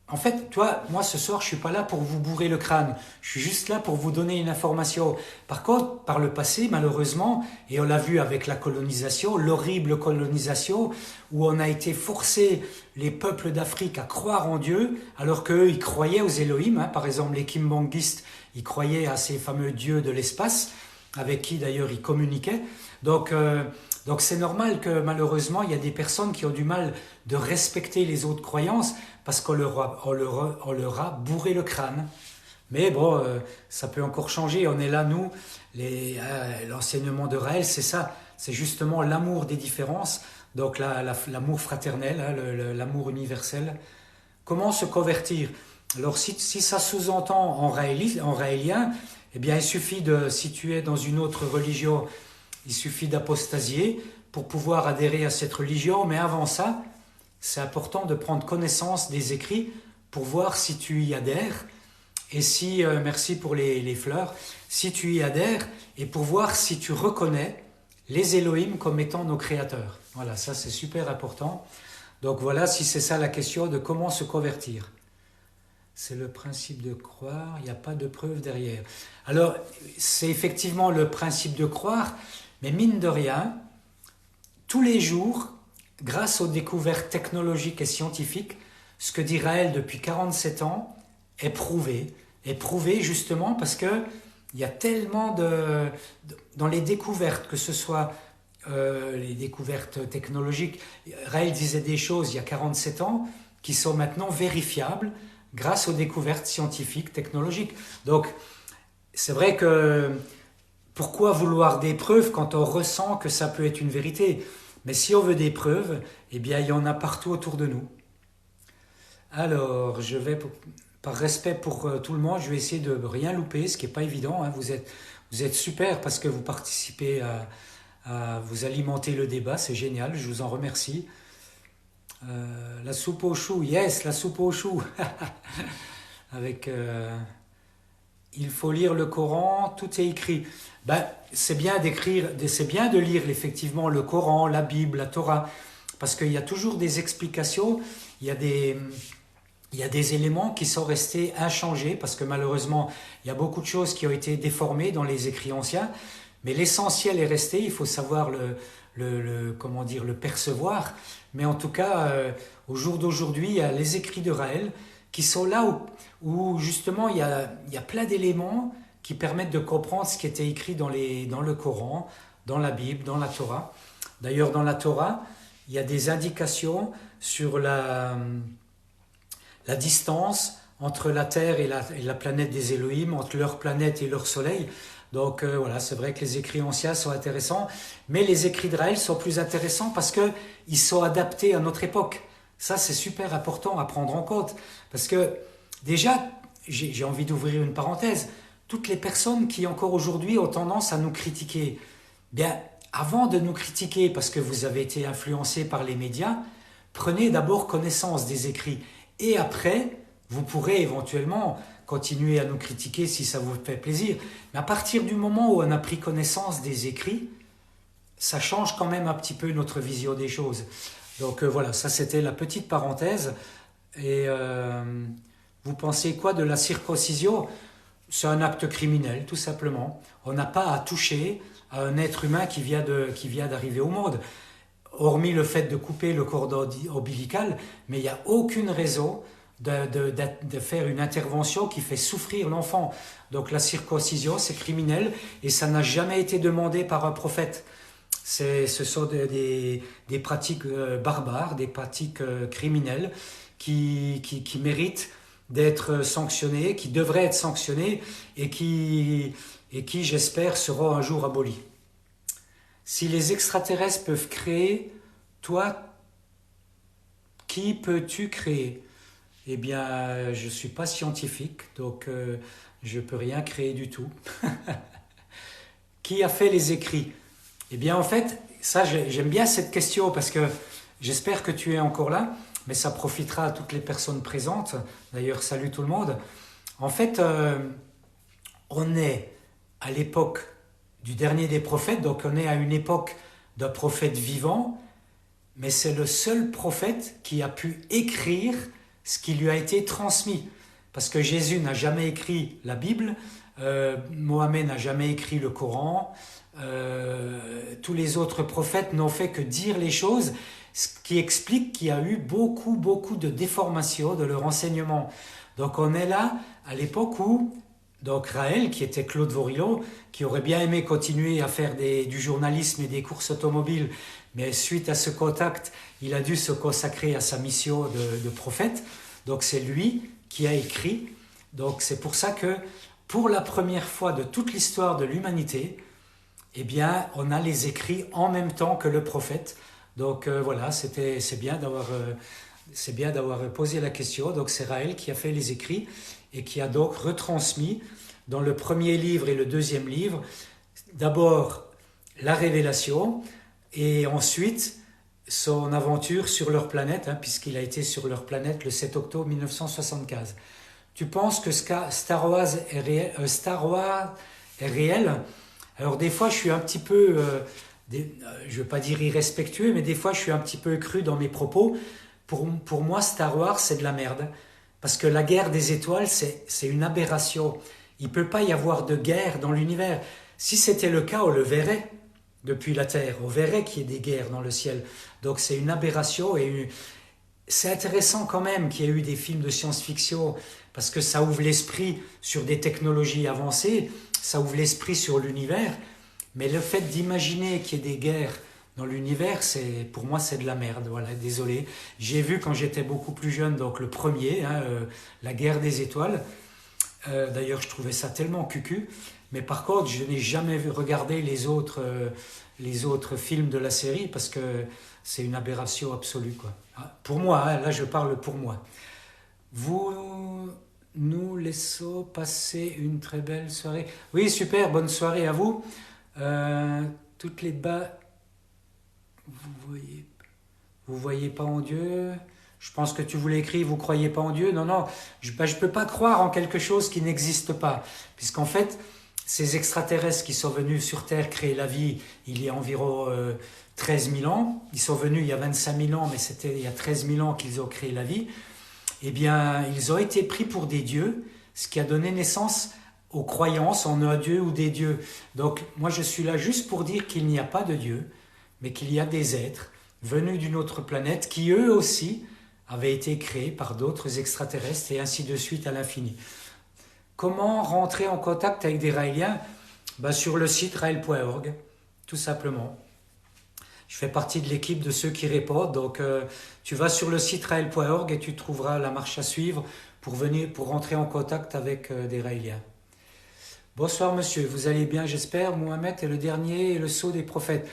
en fait, toi, moi ce soir, je suis pas là pour vous bourrer le crâne. Je suis juste là pour vous donner une information. Par contre, par le passé, malheureusement, et on l'a vu avec la colonisation, l'horrible colonisation, où on a été forcé les peuples d'Afrique à croire en Dieu, alors qu'eux, ils croyaient aux Elohim. Hein. Par exemple, les Kimbanguistes, ils croyaient à ces fameux dieux de l'espace, avec qui d'ailleurs ils communiquaient. Donc c'est normal que malheureusement, il y a des personnes qui ont du mal de respecter les autres croyances parce qu'on leur a bourré le crâne. Mais bon, ça peut encore changer. On est là, nous, l'enseignement de Raël, c'est ça. C'est justement l'amour des différences, donc l'amour fraternel, hein, l'amour universel. Comment se convertir? Alors si ça sous-entend en raélien, eh bien il suffit si tu es dans une autre religion, il suffit d'apostasier pour pouvoir adhérer à cette religion, mais avant ça, c'est important de prendre connaissance des écrits pour voir si tu y adhères, et si, merci pour les fleurs, si tu y adhères, et pour voir si tu reconnais les Elohim comme étant nos créateurs. Voilà, ça c'est super important. Donc voilà, si c'est ça la question de comment se convertir. C'est le principe de croire, il n'y a pas de preuve derrière. Alors, c'est effectivement le principe de croire, mais mine de rien, tous les jours, grâce aux découvertes technologiques et scientifiques, ce que dit Raël depuis 47 ans est prouvé. Est prouvé justement parce qu'il y a tellement dans les découvertes, que ce soit les découvertes technologiques, Raël disait des choses il y a 47 ans qui sont maintenant vérifiables grâce aux découvertes scientifiques, technologiques. Donc, c'est vrai que pourquoi vouloir des preuves quand on ressent que ça peut être une vérité? Mais si on veut des preuves, eh bien, il y en a partout autour de nous. Alors, je vais, par respect pour tout le monde, je vais essayer de rien louper, ce qui n'est pas évident. Hein. Vous êtes super parce que vous participez à vous alimenter le débat, c'est génial, je vous en remercie. La soupe aux choux, yes, la soupe aux choux. Avec, il faut lire le Coran, tout est écrit. Ben, c'est bien d'écrire, c'est bien de lire effectivement le Coran, la Bible, la Torah, parce qu'il y a toujours des explications, il y a des éléments qui sont restés inchangés, parce que malheureusement, il y a beaucoup de choses qui ont été déformées dans les écrits anciens, mais l'essentiel est resté, il faut savoir comment dire, le percevoir. Mais en tout cas, au jour d'aujourd'hui, il y a les écrits de Raël qui sont là où justement il y a plein d'éléments qui permettent de comprendre ce qui était écrit dans le Coran, dans la Bible, dans la Torah. D'ailleurs, dans la Torah, il y a des indications sur la distance entre la Terre et la planète des Elohim, entre leur planète et leur soleil. Donc voilà, c'est vrai que les écrits anciens sont intéressants, mais les écrits de Raël sont plus intéressants parce qu'ils sont adaptés à notre époque. Ça, c'est super important à prendre en compte. Parce que déjà, j'ai envie d'ouvrir une parenthèse, toutes les personnes qui encore aujourd'hui ont tendance à nous critiquer, bien, avant de nous critiquer parce que vous avez été influencés par les médias, prenez d'abord connaissance des écrits. Et après, vous pourrez éventuellement continuer à nous critiquer si ça vous fait plaisir. Mais à partir du moment où on a pris connaissance des écrits, ça change quand même un petit peu notre vision des choses. Donc voilà, ça c'était la petite parenthèse. Et vous pensez quoi de la circoncision? C'est un acte criminel, tout simplement. On n'a pas à toucher à un être humain qui vient d'arriver au monde. Hormis le fait de couper le cordon ombilical, mais il n'y a aucune raison de faire une intervention qui fait souffrir l'enfant. Donc la circoncision, c'est criminel et ça n'a jamais été demandé par un prophète. Ce sont des pratiques barbares, des pratiques criminelles qui méritent d'être sanctionnés, qui devraient être sanctionnés et qui j'espère, seront un jour abolis. Si les extraterrestres peuvent créer, toi, qui peux-tu créer? Eh bien, je ne suis pas scientifique, donc je ne peux rien créer du tout. Qui a fait les écrits? Eh bien, en fait, ça, j'aime bien cette question parce que j'espère que tu es encore là, mais ça profitera à toutes les personnes présentes. D'ailleurs, salut tout le monde. En fait, on est à l'époque du dernier des prophètes, donc on est à une époque d'un prophète vivant, mais c'est le seul prophète qui a pu écrire ce qui lui a été transmis. Parce que Jésus n'a jamais écrit la Bible, Mohammed n'a jamais écrit le Coran, tous les autres prophètes n'ont fait que dire les choses, ce qui explique qu'il y a eu beaucoup de déformations de leur enseignement. Donc on est là à l'époque où donc Raël, qui était Claude Vorillo, qui aurait bien aimé continuer à faire du journalisme et des courses automobiles, mais suite à ce contact, il a dû se consacrer à sa mission de prophète. Donc c'est lui qui a écrit. Donc c'est pour ça que pour la première fois de toute l'histoire de l'humanité, eh bien, on a les écrits en même temps que le prophète. Donc voilà, c'est bien d'avoir posé la question. Donc c'est Raël qui a fait les écrits et qui a donc retransmis dans le premier livre et le deuxième livre, d'abord la révélation et ensuite son aventure sur leur planète, puisqu'il a été sur leur planète le 7 octobre 1975. Tu penses que Star Wars est réel? Alors des fois je suis un petit peu, je ne veux pas dire irrespectueux, mais des fois je suis un petit peu cru dans mes propos. Pour moi, Star Wars, c'est de la merde. Parce que la guerre des étoiles, c'est une aberration. Il ne peut pas y avoir de guerre dans l'univers. Si c'était le cas, on le verrait depuis la Terre. On verrait qu'il y ait des guerres dans le ciel. Donc c'est une aberration. Et c'est intéressant quand même qu'il y ait eu des films de science-fiction parce que ça ouvre l'esprit sur des technologies avancées, ça ouvre l'esprit sur l'univers. Mais le fait d'imaginer qu'il y ait des guerres dans l'univers, pour moi, c'est de la merde. Voilà, désolé. J'ai vu quand j'étais beaucoup plus jeune, donc le premier, La guerre des étoiles. D'ailleurs, je trouvais ça tellement cucu. Mais par contre, je n'ai jamais regardé les autres films de la série parce que c'est une aberration absolue, quoi. Pour moi, là, je parle pour moi. Vous nous laissons passer une très belle soirée. Oui, super, bonne soirée à vous. Toutes les bas... Vous voyez pas en Dieu? Je pense que tu voulais écrire, vous croyez pas en Dieu? Non, je peux pas croire en quelque chose qui n'existe pas. Puisqu'en fait, ces extraterrestres qui sont venus sur Terre créer la vie il y a environ 13 000 ans, ils sont venus il y a 25 000 ans, mais c'était il y a 13 000 ans qu'ils ont créé la vie, eh bien, ils ont été pris pour des dieux, ce qui a donné naissance aux croyances en un dieu ou des dieux. Donc, moi, je suis là juste pour dire qu'il n'y a pas de Dieu, mais qu'il y a des êtres venus d'une autre planète qui, eux aussi, avaient été créés par d'autres extraterrestres et ainsi de suite à l'infini. Comment rentrer en contact avec des Raéliens? Sur le site raël.org, tout simplement. Je fais partie de l'équipe de ceux qui répondent, donc tu vas sur le site raël.org et tu trouveras la marche à suivre pour rentrer en contact avec des Raéliens. Bonsoir monsieur, vous allez bien j'espère. Mohammed est le dernier et le sceau des prophètes.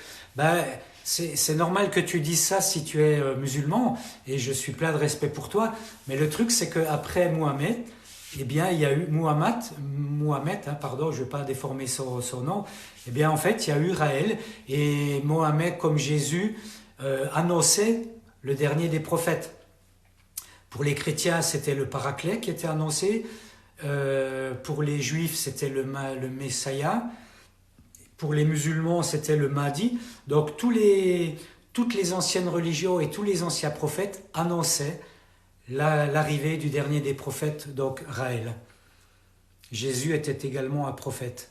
C'est normal que tu dises ça si tu es musulman et je suis plein de respect pour toi, mais le truc c'est qu'après Mohammed, eh bien il y a eu Mohammed, je ne vais pas déformer son nom, eh bien en fait il y a eu Raël et Mohammed comme Jésus annonçait le dernier des prophètes. Pour les chrétiens c'était le Paraclet qui était annoncé, pour les juifs c'était le Messia, pour les musulmans c'était le Mahdi. Donc toutes les anciennes religions et tous les anciens prophètes annonçaient l'arrivée du dernier des prophètes, donc Raël. Jésus était également un prophète.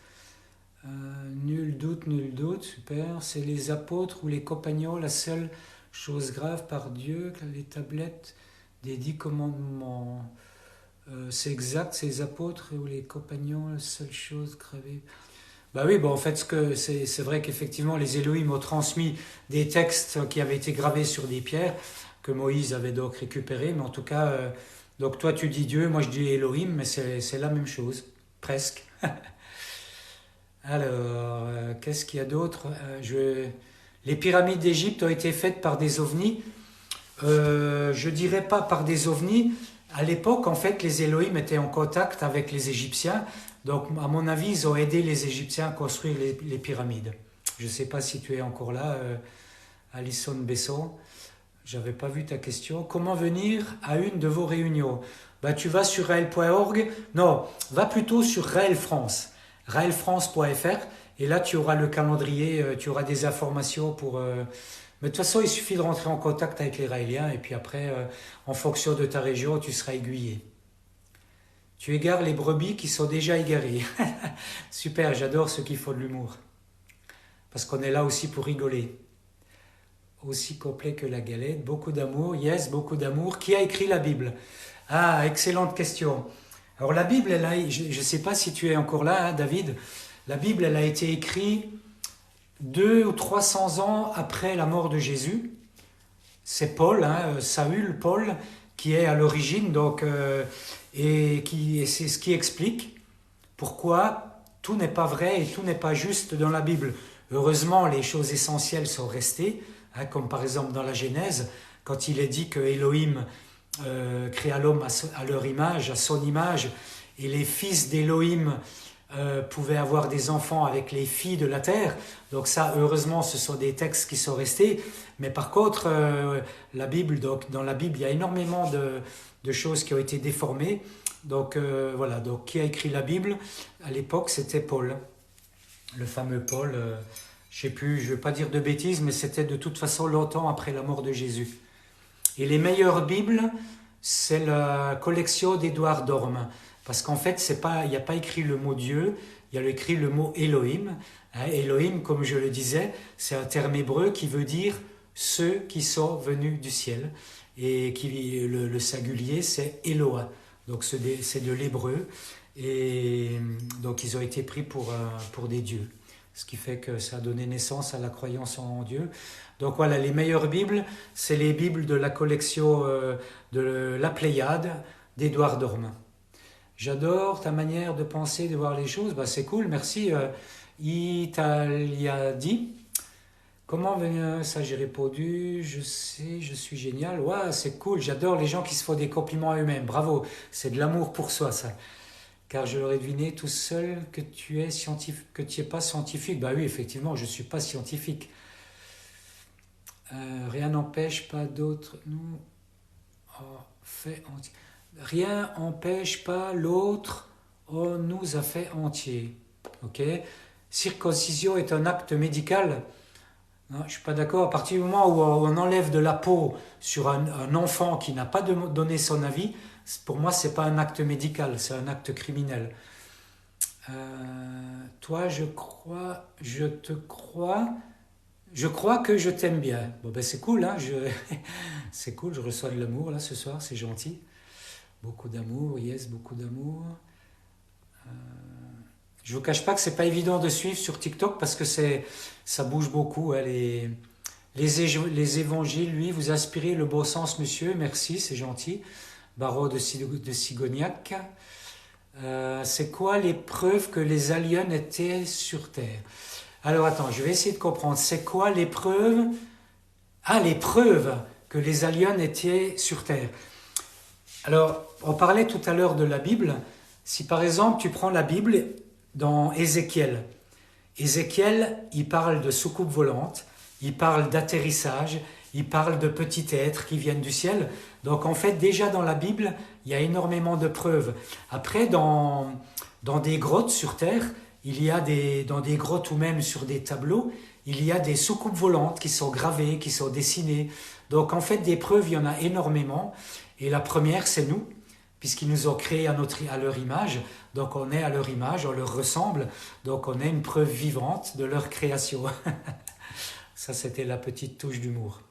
Nul doute, super. C'est les apôtres ou les compagnons la seule chose grave par Dieu, les tablettes des 10 commandements. C'est exact, c'est les apôtres ou les compagnons la seule chose gravée. En fait, c'est vrai qu'effectivement, les Elohim ont transmis des textes qui avaient été gravés sur des pierres, que Moïse avait donc récupérés, mais en tout cas, Donc toi tu dis Dieu, moi je dis Elohim, mais c'est la même chose, presque. Alors, qu'est-ce qu'il y a d'autre? Les pyramides d'Égypte ont été faites par des ovnis. Je dirais pas par des ovnis. À l'époque, en fait, les Elohim étaient en contact avec les Égyptiens. Donc, à mon avis, ils ont aidé les Égyptiens à construire les pyramides. Je ne sais pas si tu es encore là, Alison Besson. J'avais pas vu ta question. Comment venir à une de vos réunions? Bah, tu vas sur raël.org. Non, va plutôt sur Raël France. raelfrance.fr. Et là, tu auras le calendrier, tu auras des informations pour... Mais de toute façon, il suffit de rentrer en contact avec les Raéliens. Et puis après, en fonction de ta région, tu seras aiguillé. Tu égares les brebis qui sont déjà égarées. Super, j'adore ceux qui font de l'humour. Parce qu'on est là aussi pour rigoler. Aussi complet que la galette, beaucoup d'amour, yes, beaucoup d'amour. Qui a écrit la Bible? Ah, excellente question. Alors la Bible, je ne sais pas si tu es encore là, hein, David. La Bible, elle a été écrite 200 ou 300 ans après la mort de Jésus. C'est Paul, hein, Saül, Paul, qui est à l'origine, donc, et c'est ce qui explique pourquoi tout n'est pas vrai et tout n'est pas juste dans la Bible. Heureusement, les choses essentielles sont restées, hein, comme par exemple dans la Genèse, quand il est dit que Elohim créa l'homme à leur image, à son image, et les fils d'Elohim pouvaient avoir des enfants avec les filles de la terre. Donc ça, heureusement, ce sont des textes qui sont restés. Mais par contre, la Bible, donc, dans la Bible, il y a énormément de choses qui ont été déformées. Donc voilà, donc qui a écrit la Bible? À l'époque, c'était Paul, le fameux Paul. Je ne sais plus, je ne veux pas dire de bêtises, mais c'était de toute façon longtemps après la mort de Jésus. Et les meilleures Bibles, c'est la collection d'Édouard Dorme. Parce qu'en fait, il n'y a pas écrit le mot Dieu, il y a écrit le mot Elohim. Hein, Elohim, comme je le disais, c'est un terme hébreu qui veut dire ceux qui sont venus du ciel. Et le singulier, c'est Eloah. Donc c'est de l'hébreu. Et donc ils ont été pris pour des dieux. Ce qui fait que ça a donné naissance à la croyance en Dieu. Donc voilà, les meilleures Bibles, c'est les Bibles de la collection de la Pléiade d'Édouard Dorme. J'adore ta manière de penser, de voir les choses. Bah, c'est cool, merci. Italiadi. Comment venir? Ça, j'ai répondu. Je sais, je suis génial. Ouais, c'est cool. J'adore les gens qui se font des compliments à eux-mêmes. Bravo. C'est de l'amour pour soi, ça. Car je l'aurais deviné tout seul que tu es scientifique, que tu n'es pas scientifique. Bah oui, effectivement, je ne suis pas scientifique. Rien n'empêche pas d'autres. Nous, fait entier. Rien n'empêche pas l'autre, on nous a fait entier. Ok? Circoncision est un acte médical. Non, je ne suis pas d'accord. À partir du moment où on enlève de la peau sur un enfant qui n'a pas donné son avis, pour moi, ce n'est pas un acte médical, c'est un acte criminel. Toi, je crois que je t'aime bien. Bon, ben c'est cool, hein, c'est cool, je reçois de l'amour là ce soir, c'est gentil. Beaucoup d'amour, yes, beaucoup d'amour. Je ne vous cache pas que c'est pas évident de suivre sur TikTok parce que ça bouge beaucoup. Hein, les évangiles, lui, vous inspirez le bon sens, monsieur. Merci, c'est gentil. Barreau de Sigognac. C'est quoi les preuves que les aliens étaient sur Terre? Alors attends, je vais essayer de comprendre. C'est quoi les preuves? Ah, les preuves que les aliens étaient sur Terre. Alors, on parlait tout à l'heure de la Bible. Si par exemple tu prends la Bible dans Ézéchiel, il parle de soucoupe volante, il parle d'atterrissage, il parle de petits êtres qui viennent du ciel. Donc en fait, déjà dans la Bible, il y a énormément de preuves. Après, dans des grottes sur Terre, dans des grottes ou même sur des tableaux, il y a des soucoupes volantes qui sont gravées, qui sont dessinées. Donc en fait, des preuves, il y en a énormément. Et la première, c'est nous, puisqu'ils nous ont créés à leur image. Donc on est à leur image, on leur ressemble. Donc on est une preuve vivante de leur création. Ça, c'était la petite touche d'humour.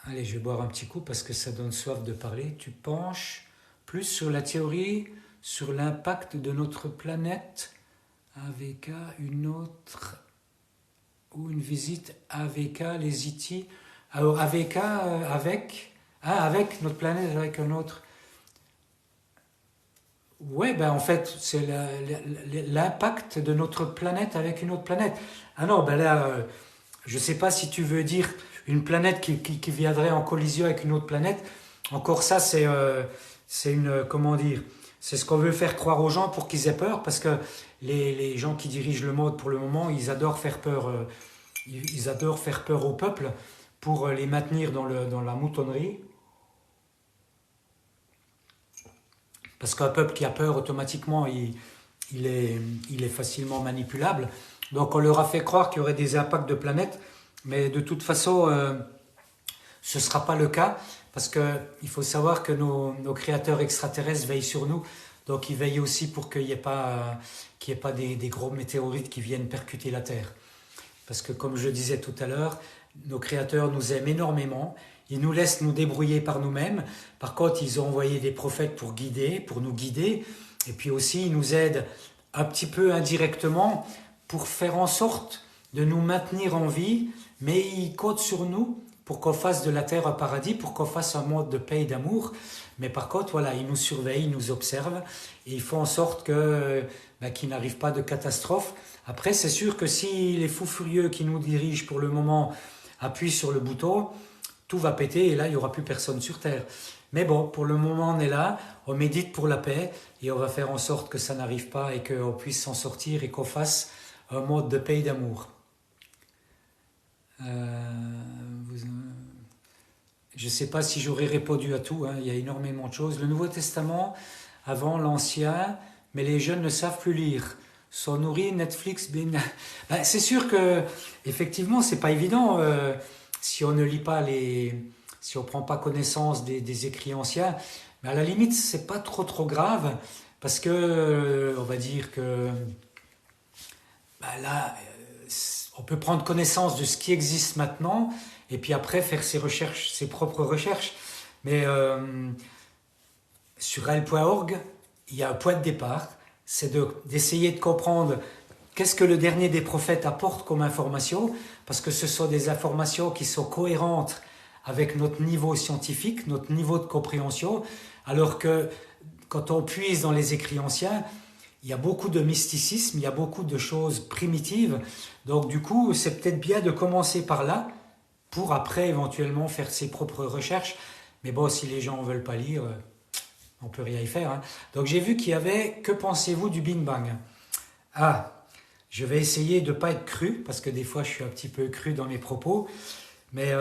Allez, je vais boire un petit coup parce que ça donne soif de parler. Tu penches plus sur la théorie, sur l'impact de notre planète avec une autre ou une visite AVK, les IT. Alors AVK, Ah, avec notre planète, avec un autre. Ouais, ben en fait, c'est l'impact de notre planète avec une autre planète. Ah non, ben là, je ne sais pas si tu veux dire une planète qui viendrait en collision avec une autre planète. Encore ça, c'est une, comment dire, c'est ce qu'on veut faire croire aux gens pour qu'ils aient peur, parce que les gens qui dirigent le monde pour le moment, ils adorent faire peur, ils adorent faire peur au peuple pour les maintenir dans la moutonnerie. Parce qu'un peuple qui a peur, automatiquement, il est, il est facilement manipulable. Donc on leur a fait croire qu'il y aurait des impacts de planètes, mais de toute façon, ce ne sera pas le cas, parce qu'il faut savoir que nos créateurs extraterrestres veillent sur nous, donc ils veillent aussi pour qu'il n'y ait pas des gros météorites qui viennent percuter la Terre. Parce que comme je disais tout à l'heure, nos créateurs nous aiment énormément, ils nous laissent nous débrouiller par nous-mêmes. Par contre, ils ont envoyé des prophètes pour nous guider, et puis aussi ils nous aident un petit peu indirectement pour faire en sorte de nous maintenir en vie, mais ils comptent sur nous pour qu'on fasse de la terre un paradis, pour qu'on fasse un monde de paix et d'amour. Mais par contre, voilà, ils nous surveillent, ils nous observent, et ils font en sorte qu'il n'arrive pas de catastrophe. Après, c'est sûr que si les fous furieux qui nous dirigent pour le moment appuient sur le bouton, tout va péter et là, il n'y aura plus personne sur Terre. Mais bon, pour le moment, on est là, on médite pour la paix et on va faire en sorte que ça n'arrive pas et qu'on puisse s'en sortir et qu'on fasse un monde de paix et d'amour. Je ne sais pas si j'aurais répondu à tout, hein, il y a énormément de choses. Le Nouveau Testament, avant l'Ancien, mais les jeunes ne savent plus lire. Sont nourris, Netflix, ben, c'est sûr que, effectivement, c'est pas évident si on ne lit pas si on prend pas connaissance des écrits anciens. Mais à la limite, c'est pas trop grave parce que, on va dire que là, on peut prendre connaissance de ce qui existe maintenant et puis après faire ses recherches, ses propres recherches. Mais sur elle.org, il y a un point de départ, c'est d'essayer de comprendre qu'est-ce que le dernier des prophètes apporte comme information, parce que ce sont des informations qui sont cohérentes avec notre niveau scientifique, notre niveau de compréhension, alors que quand on puise dans les écrits anciens, il y a beaucoup de mysticisme, il y a beaucoup de choses primitives. Donc du coup, c'est peut-être bien de commencer par là, pour après éventuellement faire ses propres recherches. Mais bon, si les gens ne veulent pas lire, on ne peut rien y faire. Hein. Donc j'ai vu qu'il y avait « Que pensez-vous du Big Bang ?» Ah, je vais essayer de ne pas être cru, parce que des fois je suis un petit peu cru dans mes propos. Mais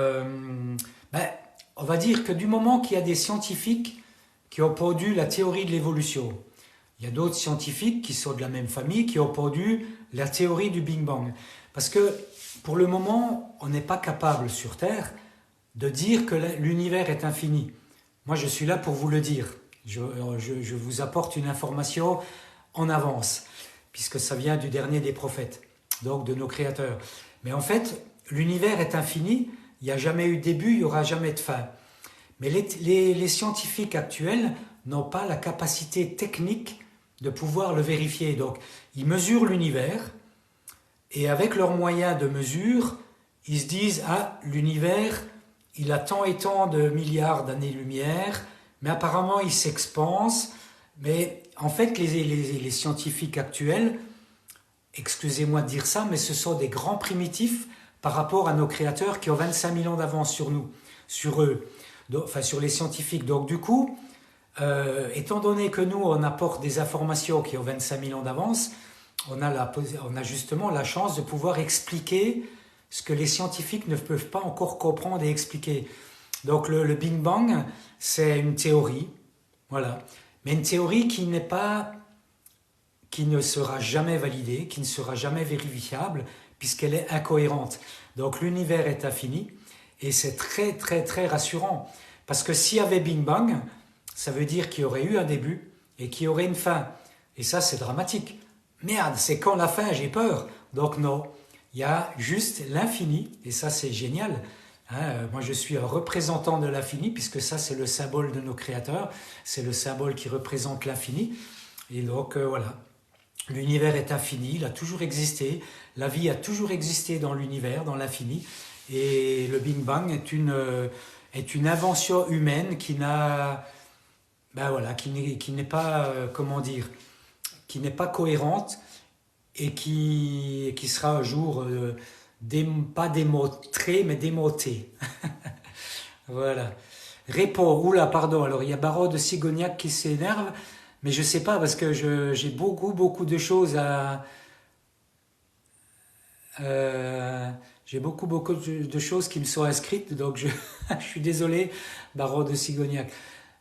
on va dire que du moment qu'il y a des scientifiques qui ont pondu la théorie de l'évolution, il y a d'autres scientifiques qui sont de la même famille qui ont pondu la théorie du Big Bang. Parce que pour le moment, on n'est pas capable sur Terre de dire que l'univers est infini. Moi, je suis là pour vous le dire. Je vous apporte une information en avance, puisque ça vient du dernier des prophètes, donc de nos créateurs. Mais en fait, l'univers est infini, il n'y a jamais eu de début, il n'y aura jamais de fin. Mais les scientifiques actuels n'ont pas la capacité technique de pouvoir le vérifier. Donc, ils mesurent l'univers, et avec leurs moyens de mesure, ils se disent « Ah, l'univers, il a tant et tant de milliards d'années-lumière, mais apparemment il s'expanse. » Mais en fait, les scientifiques actuels, excusez-moi de dire ça, mais ce sont des grands primitifs par rapport à nos créateurs qui ont 25 000 ans d'avance sur nous, sur eux, enfin sur les scientifiques. Donc du coup, étant donné que nous, on apporte des informations qui ont 25 000 ans d'avance, on a justement la chance de pouvoir expliquer ce que les scientifiques ne peuvent pas encore comprendre et expliquer. Donc le Big Bang, c'est une théorie, voilà, mais une théorie qui ne sera jamais validée, qui ne sera jamais vérifiable, puisqu'elle est incohérente. Donc l'univers est infini, et c'est très rassurant, parce que s'il y avait Big Bang, ça veut dire qu'il y aurait eu un début, et qu'il y aurait une fin. Et ça, c'est dramatique. Merde, c'est quand la fin, j'ai peur. Donc non, il y a juste l'infini, et ça c'est génial. Moi je suis un représentant de l'infini, puisque ça c'est le symbole de nos créateurs, c'est le symbole qui représente l'infini. Et donc voilà, l'univers est infini, il a toujours existé, la vie a toujours existé dans l'univers, dans l'infini, et le Big Bang est une invention humaine qui n'a, ben voilà, qui n'est pas, comment dire, qui n'est pas cohérente et qui sera un jour pas démontrée, mais démontée. Voilà. Répond, oula, pardon, alors il y a Baron de Sigognac qui s'énerve, mais je sais pas parce que j'ai beaucoup de choses à. J'ai beaucoup de choses qui me sont inscrites, donc je suis désolé, Baron de Sigognac.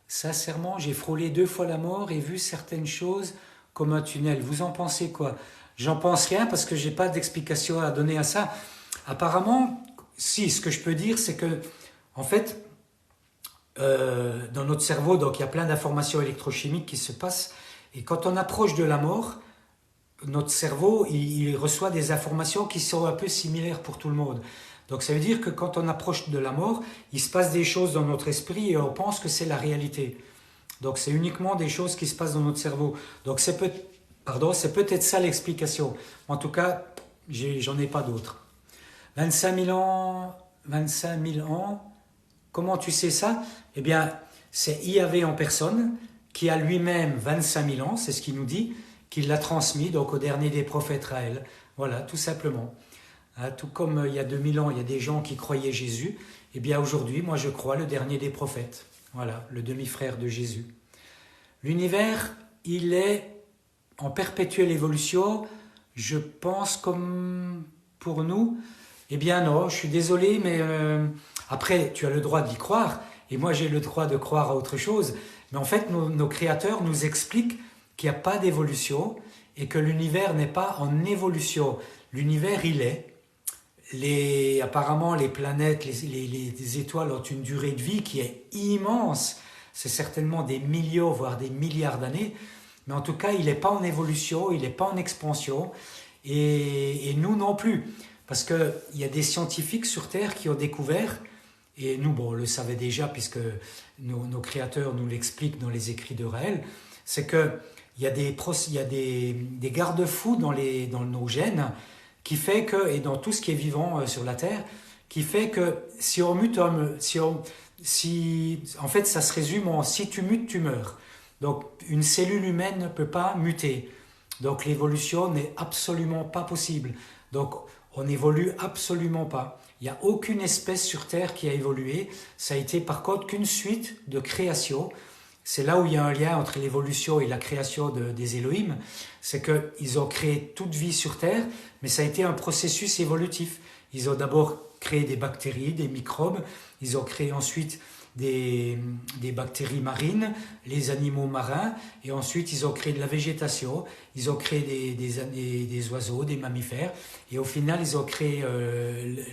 Sincèrement, j'ai frôlé 2 fois la mort et vu certaines choses comme un tunnel. Vous en pensez quoi? J'en pense rien parce que j'ai pas d'explication à donner à ça. Apparemment, si, ce que je peux dire, c'est que, en fait, dans notre cerveau, donc il y a plein d'informations électrochimiques qui se passent, et quand on approche de la mort, notre cerveau, il reçoit des informations qui sont un peu similaires pour tout le monde. Donc ça veut dire que quand on approche de la mort, il se passe des choses dans notre esprit et on pense que c'est la réalité. Donc c'est uniquement des choses qui se passent dans notre cerveau. Donc c'est peut-être ça l'explication. En tout cas, j'en ai pas d'autres. 25 000 ans, comment tu sais ça? Eh bien, c'est Yahvé en personne qui a lui-même 25 000 ans, c'est ce qu'il nous dit, qu'il l'a transmis donc au dernier des prophètes Raël. Voilà, tout simplement. Tout comme il y a 2000 ans, il y a des gens qui croyaient Jésus, eh bien aujourd'hui, moi je crois le dernier des prophètes. Voilà, le demi-frère de Jésus. L'univers, il est en perpétuelle évolution, je pense comme pour nous. Eh bien non, je suis désolé, mais après, tu as le droit d'y croire, et moi j'ai le droit de croire à autre chose. Mais en fait, nos créateurs nous expliquent qu'il n'y a pas d'évolution et que l'univers n'est pas en évolution. L'univers, il est. Apparemment, les planètes, les étoiles ont une durée de vie qui est immense. C'est certainement des millions, voire des milliards d'années. Mais en tout cas, il n'est pas en évolution, il n'est pas en expansion. Et nous non plus. Parce qu'il y a des scientifiques sur Terre qui ont découvert, et nous, bon, on le savait déjà puisque nos créateurs nous l'expliquent dans les écrits de Raël, c'est qu'il y a des garde-fous dans nos gènes qui fait que, et dans tout ce qui est vivant sur la Terre, qui fait que si on mute, en fait, ça se résume en si tu mutes, tu meurs. Donc, une cellule humaine ne peut pas muter. Donc, l'évolution n'est absolument pas possible. Donc, on n'évolue absolument pas. Il n'y a aucune espèce sur Terre qui a évolué. Ça a été par contre qu'une suite de création. C'est là où il y a un lien entre l'évolution et la création des Elohim. C'est qu'ils ont créé toute vie sur Terre, mais ça a été un processus évolutif. Ils ont d'abord créé des bactéries, des microbes. Ils ont créé ensuite des bactéries marines, les animaux marins, et ensuite ils ont créé de la végétation, ils ont créé des oiseaux, des mammifères, et au final ils ont créé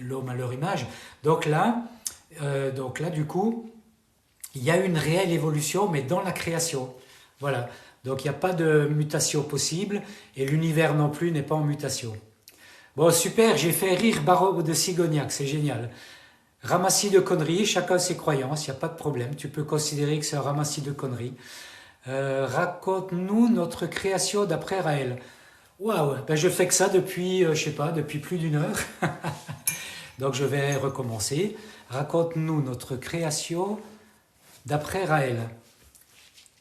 l'homme à leur image. Donc là, du coup, il y a une réelle évolution, mais dans la création. Voilà. Donc il n'y a pas de mutation possible, et l'univers non plus n'est pas en mutation. Bon, super, j'ai fait rire Baron de Sigognac, c'est génial. Ramassis de conneries, chacun ses croyances, il n'y a pas de problème, tu peux considérer que c'est un ramassis de conneries. Raconte-nous notre création d'après Raël. Waouh, ben je fais que ça depuis, je sais pas, depuis plus d'une heure. Donc je vais recommencer. Raconte-nous notre création d'après Raël.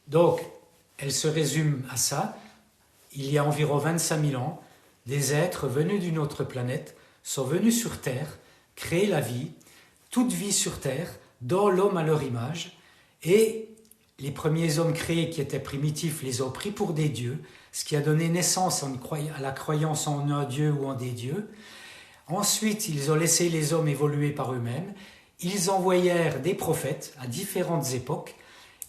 Donc, elle se résume à ça. Il y a environ 25 000 ans, des êtres venus d'une autre planète sont venus sur Terre, créer la vie, toute vie sur Terre, dans l'homme à leur image, et les premiers hommes créés qui étaient primitifs les ont pris pour des dieux, ce qui a donné naissance à la croyance en un dieu ou en des dieux. Ensuite, ils ont laissé les hommes évoluer par eux-mêmes, ils envoyèrent des prophètes à différentes époques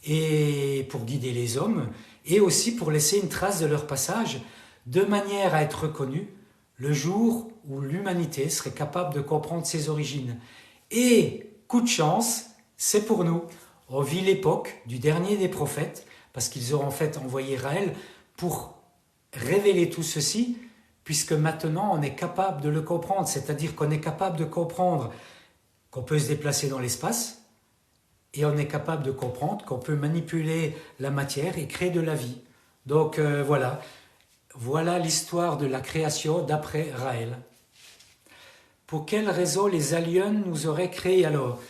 et pour guider les hommes, et aussi pour laisser une trace de leur passage, de manière à être reconnus le jour où l'humanité serait capable de comprendre ses origines. Et, coup de chance, c'est pour nous. On vit l'époque du dernier des prophètes, parce qu'ils ont en fait envoyé Raël pour révéler tout ceci, puisque maintenant on est capable de le comprendre, c'est-à-dire qu'on est capable de comprendre qu'on peut se déplacer dans l'espace, et on est capable de comprendre qu'on peut manipuler la matière et créer de la vie. Donc voilà l'histoire de la création d'après Raël. Pour quelle raison les aliens nous auraient créés alors?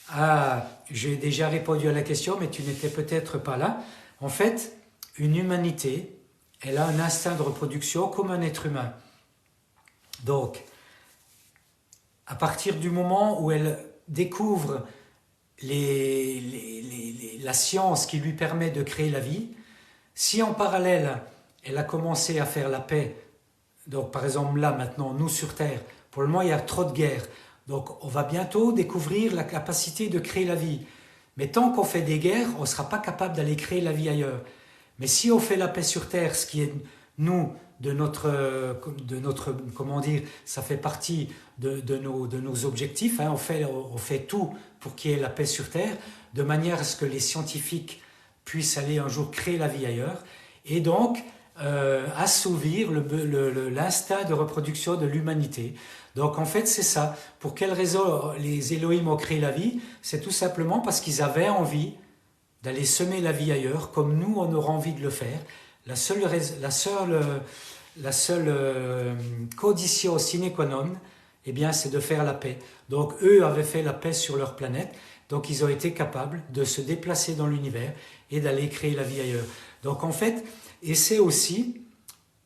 Ah, j'ai déjà répondu à la question, mais tu n'étais peut-être pas là. En fait, une humanité, elle a un instinct de reproduction comme un être humain. Donc, à partir du moment où elle découvre la science qui lui permet de créer la vie, si en parallèle, elle a commencé à faire la paix, donc par exemple là, maintenant, nous sur Terre, pour le moment, il y a trop de guerres. Donc on va bientôt découvrir la capacité de créer la vie. Mais tant qu'on fait des guerres, on ne sera pas capable d'aller créer la vie ailleurs. Mais si on fait la paix sur Terre, ce qui est, nous, comment dire, ça fait partie de nos objectifs, hein, on fait tout pour qu'il y ait la paix sur Terre, de manière à ce que les scientifiques puissent aller un jour créer la vie ailleurs, et donc assouvir l'instinct de reproduction de l'humanité. Donc en fait c'est ça. Pour quelle raison les Elohim ont créé la vie? C'est tout simplement parce qu'ils avaient envie d'aller semer la vie ailleurs, comme nous on aura envie de le faire. La seule condition sine qua non, eh bien, c'est de faire la paix. Donc eux avaient fait la paix sur leur planète, donc ils ont été capables de se déplacer dans l'univers et d'aller créer la vie ailleurs. Donc en fait, et c'est aussi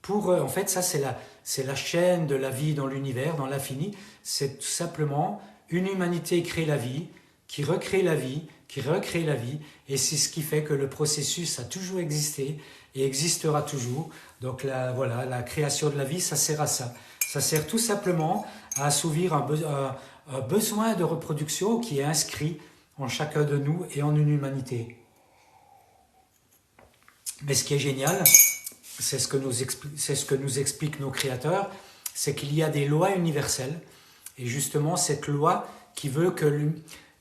pour, en fait, ça c'est la chaîne de la vie dans l'univers, dans l'infini, c'est tout simplement une humanité crée la vie, qui recrée la vie, qui recrée la vie, et c'est ce qui fait que le processus a toujours existé et existera toujours. Donc voilà, la création de la vie, ça sert à ça. Ça sert tout simplement à assouvir un besoin de reproduction qui est inscrit en chacun de nous et en une humanité. Mais ce qui est génial, c'est ce que nous expliquent nos créateurs, c'est qu'il y a des lois universelles, et justement cette loi qui veut que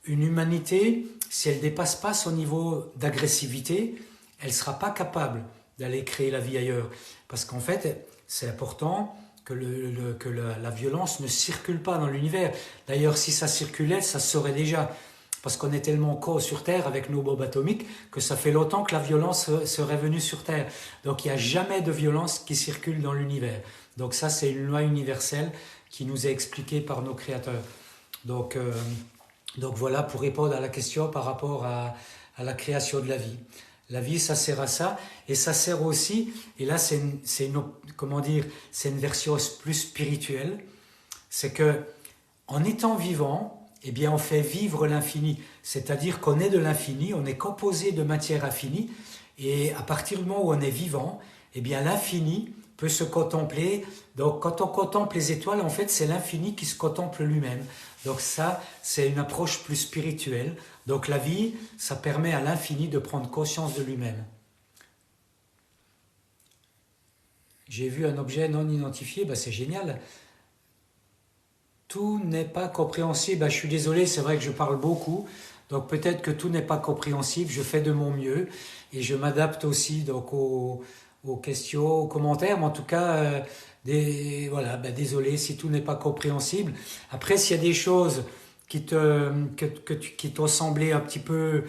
une humanité, si elle ne dépasse pas son niveau d'agressivité, elle ne sera pas capable d'aller créer la vie ailleurs. Parce qu'en fait, c'est important que la violence ne circule pas dans l'univers. D'ailleurs, si ça circulait, ça se saurait déjà. Parce qu'on est tellement cons sur Terre avec nos bombes atomiques que ça fait longtemps que la violence serait venue sur Terre. Donc il n'y a jamais de violence qui circule dans l'univers. Donc ça, c'est une loi universelle qui nous est expliquée par nos créateurs. Donc voilà pour répondre à la question par rapport à la création de la vie. La vie, ça sert à ça, et ça sert aussi, et là c'est une version plus spirituelle, c'est que en étant vivant, eh bien on fait vivre l'infini, c'est-à-dire qu'on est de l'infini, on est composé de matière infinie, et à partir du moment où on est vivant, eh bien l'infini peut se contempler. Donc quand on contemple les étoiles, en fait c'est l'infini qui se contemple lui-même. Donc ça, c'est une approche plus spirituelle. Donc la vie, ça permet à l'infini de prendre conscience de lui-même. J'ai vu un objet non identifié, ben c'est génial. Tout n'est pas compréhensible. Ben je suis désolé, c'est vrai que je parle beaucoup. Donc peut-être que tout n'est pas compréhensible. Je fais de mon mieux et je m'adapte aussi donc aux questions, aux commentaires. Mais en tout cas, voilà, ben désolé si tout n'est pas compréhensible. Après, s'il y a des choses qui t'ont semblé un petit peu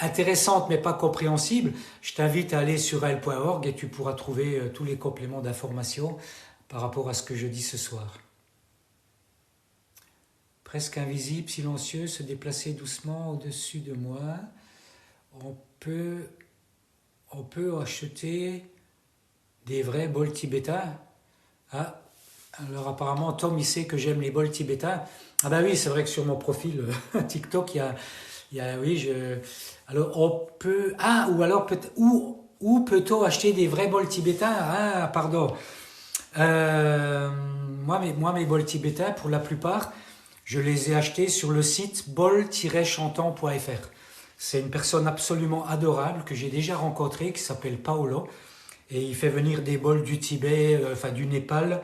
intéressantes mais pas compréhensibles, je t'invite à aller sur el.org et tu pourras trouver tous les compléments d'information par rapport à ce que je dis ce soir. Presque invisible, silencieux, se déplacer doucement au-dessus de moi. On peut acheter des vrais bols tibétains. Ah, alors apparemment Tom il sait que j'aime les bols tibétains. Ah bah oui, c'est vrai que sur mon profil TikTok alors on peut où peut-on acheter des vrais bols tibétains? Ah pardon. Moi mes bols tibétains pour la plupart je les ai achetés sur le site bol-chantant.fr. C'est une personne absolument adorable que j'ai déjà rencontrée qui s'appelle Paolo. Et il fait venir des bols du Tibet, du Népal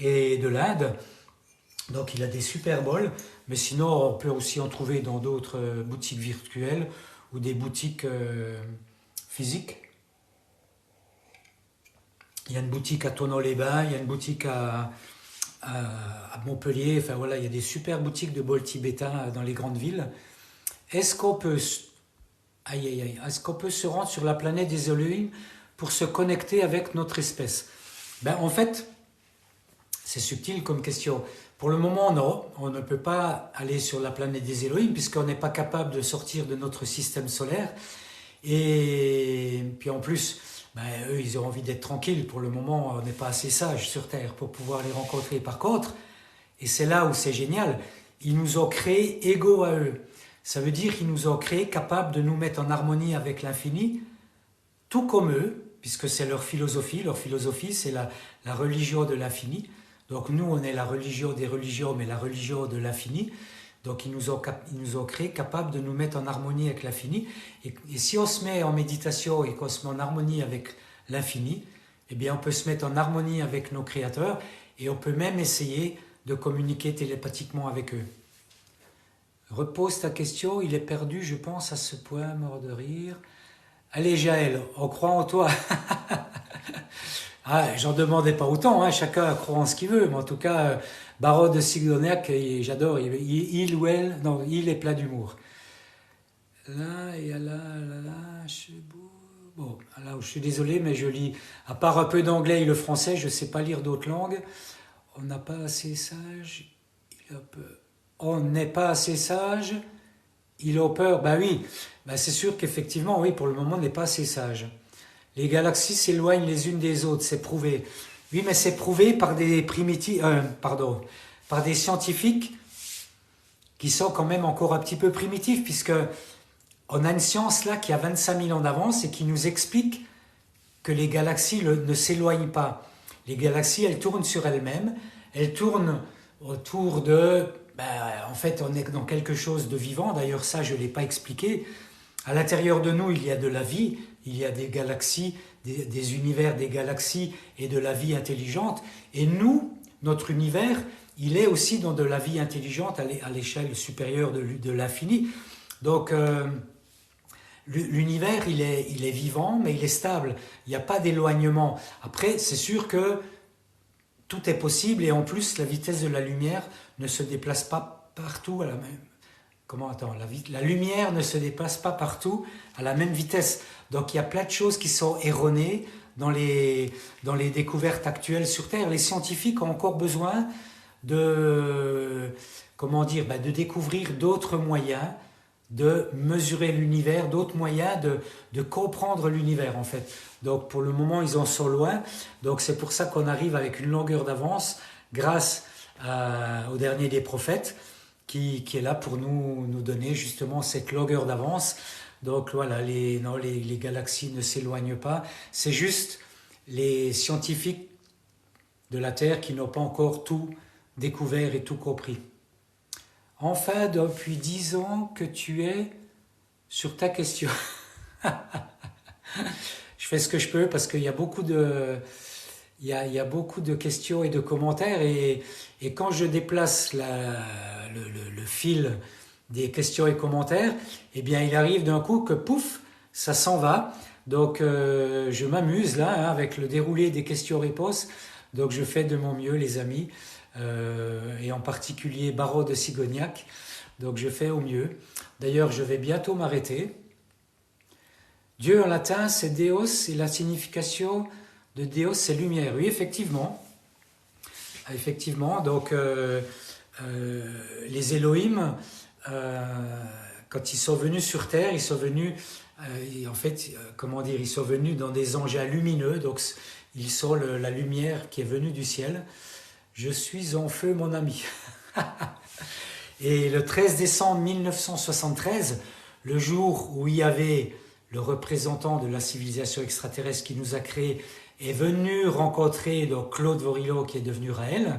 et de l'Inde. Donc il a des super bols. Mais sinon, on peut aussi en trouver dans d'autres boutiques virtuelles ou des boutiques physiques. Il y a une boutique à Tournon-les-Bains, il y a une boutique à Montpellier. Enfin voilà, il y a des super boutiques de bols tibétains dans les grandes villes. Est-ce qu'on peut se rendre sur la planète des Elohim pour se connecter avec notre espèce? En fait, C'est subtil comme question. Pour le moment, non. On ne peut pas aller sur la planète des Elohim puisqu'on n'est pas capable de sortir de notre système solaire. Et puis en plus, ben, eux, ils ont envie d'être tranquilles. Pour le moment, on n'est pas assez sages sur Terre pour pouvoir les rencontrer. Par contre, et c'est là où c'est génial, ils nous ont créés égaux à eux. Ça veut dire qu'ils nous ont créés capables de nous mettre en harmonie avec l'infini, tout comme eux, puisque c'est leur philosophie. Leur philosophie, c'est la religion de l'infini. Donc nous, on est la religion des religions, mais la religion de l'infini. Donc ils nous ont créés capables de nous mettre en harmonie avec l'infini. Et si on se met en méditation et qu'on se met en harmonie avec l'infini, eh bien on peut se mettre en harmonie avec nos créateurs et on peut même essayer de communiquer télépathiquement avec eux. Repose ta question, il est perdu, je pense, à ce point, mort de rire. Allez Jaël, on croit en toi. Ah, j'en demandais pas autant, hein, chacun croit en ce qu'il veut, mais en tout cas, Baron de Sigoniac, j'adore, il ou elle, non, il est plein d'humour. Là, et là, je suis beau. Bon, là, je suis désolé, mais je lis, à part un peu d'anglais et le français, je ne sais pas lire d'autres langues. On n'a pas assez sage, il a peur. On n'est pas assez sage, il a peur. Ben oui, ben c'est sûr qu'effectivement, oui, pour le moment, on n'est pas assez sage. Les galaxies s'éloignent les unes des autres, c'est prouvé. Oui, mais c'est prouvé par des par des scientifiques qui sont quand même encore un petit peu primitifs, puisque on a une science là qui a 25 000 ans d'avance et qui nous explique que les galaxies ne s'éloignent pas. Les galaxies, elles tournent sur elles-mêmes, elles tournent autour de... en fait, on est dans quelque chose de vivant, d'ailleurs ça, je ne l'ai pas expliqué. À l'intérieur de nous, il y a de la vie, il y a des galaxies, des univers, des galaxies et de la vie intelligente. Et nous, notre univers, il est aussi dans de la vie intelligente à l'échelle supérieure de l'infini. Donc, l'univers, il est vivant, mais il est stable. Il n'y a pas d'éloignement. Après, c'est sûr que tout est possible et en plus, la vitesse de la lumière ne se déplace pas partout à la même... la lumière ne se déplace pas partout à la même vitesse. Donc il y a plein de choses qui sont erronées dans les découvertes actuelles sur Terre. Les scientifiques ont encore besoin de découvrir d'autres moyens de mesurer l'univers, d'autres moyens de comprendre l'univers en fait. Donc pour le moment ils en sont loin. Donc c'est pour ça qu'on arrive avec une longueur d'avance grâce au dernier des prophètes. Qui est là pour nous donner justement cette longueur d'avance. Donc voilà, les galaxies ne s'éloignent pas. C'est juste les scientifiques de la Terre qui n'ont pas encore tout découvert et tout compris. Enfin, depuis 10 ans que tu es sur ta question. Je fais ce que je peux parce qu'il y a beaucoup de... Il y a beaucoup de questions et de commentaires et quand je déplace le fil des questions et commentaires, eh bien il arrive d'un coup que pouf, ça s'en va. Donc je m'amuse là avec le déroulé des questions-réponses. Donc je fais de mon mieux les amis et en particulier Baron de Sigoniac. Donc je fais au mieux. D'ailleurs je vais bientôt m'arrêter. Dieu en latin c'est Deos et la signification de Deos, c'est lumière. Oui, effectivement. Effectivement. Donc, les Elohim, quand ils sont venus sur Terre, ils sont venus, ils sont venus dans des engins lumineux. Donc, ils sont la lumière qui est venue du ciel. Je suis en feu, mon ami. Et le 13 décembre 1973, le jour où il y avait le représentant de la civilisation extraterrestre qui nous a créés, est venu rencontrer donc Claude Vorillo qui est devenu Raël,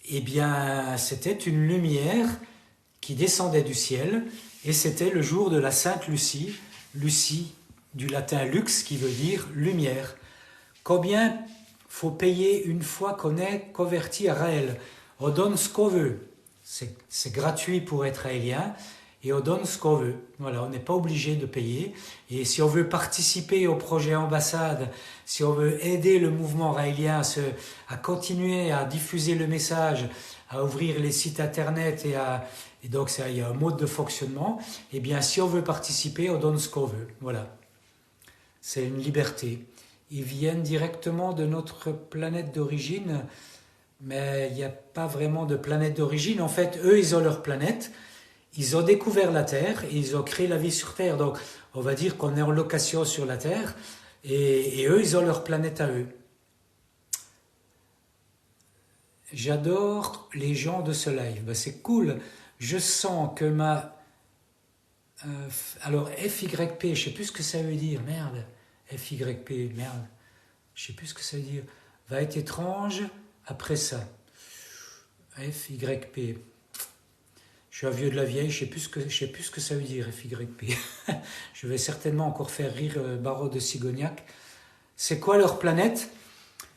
eh bien c'était une lumière qui descendait du ciel et c'était le jour de la Sainte Lucie, Lucie du latin lux qui veut dire lumière. Combien faut payer une fois qu'on est converti à Raël? On donne ce qu'on veut, c'est gratuit pour être raélien. Et on donne ce qu'on veut. Voilà, on n'est pas obligé de payer. Et si on veut participer au projet ambassade, si on veut aider le mouvement raélien à continuer à diffuser le message, à ouvrir les sites internet et donc il y a un mode de fonctionnement, eh bien si on veut participer, on donne ce qu'on veut. Voilà. C'est une liberté. Ils viennent directement de notre planète d'origine. mais il n'y a pas vraiment de planète d'origine. En fait, eux, ils ont leur planète, ils ont découvert la Terre et ils ont créé la vie sur Terre. Donc, on va dire qu'on est en location sur la Terre et eux, ils ont leur planète à eux. J'adore les gens de ce live. Ben, c'est cool. Je sens que ma... alors, FYP, je sais plus ce que ça veut dire. Merde. FYP, merde. Je sais plus ce que ça veut dire. Va être étrange après ça. FYP. Je suis un vieux de la vieille, je sais plus ce que ça veut dire, FYP. Je vais certainement encore faire rire Barreau de Sigognac. C'est quoi leur planète?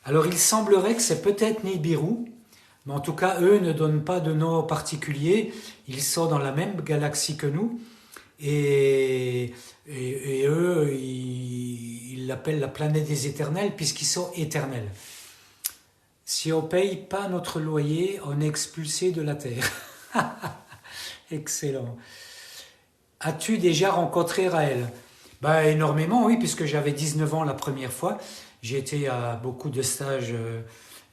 Alors, il semblerait que c'est peut-être Nibiru, mais en tout cas, eux ne donnent pas de nom particulier. Ils sont dans la même galaxie que nous. Et eux, ils l'appellent la planète des éternels, puisqu'ils sont éternels. Si on ne paye pas notre loyer, on est expulsé de la Terre. Excellent. As-tu déjà rencontré Raël? Ben, énormément, oui, puisque j'avais 19 ans la première fois. J'ai été à beaucoup de stages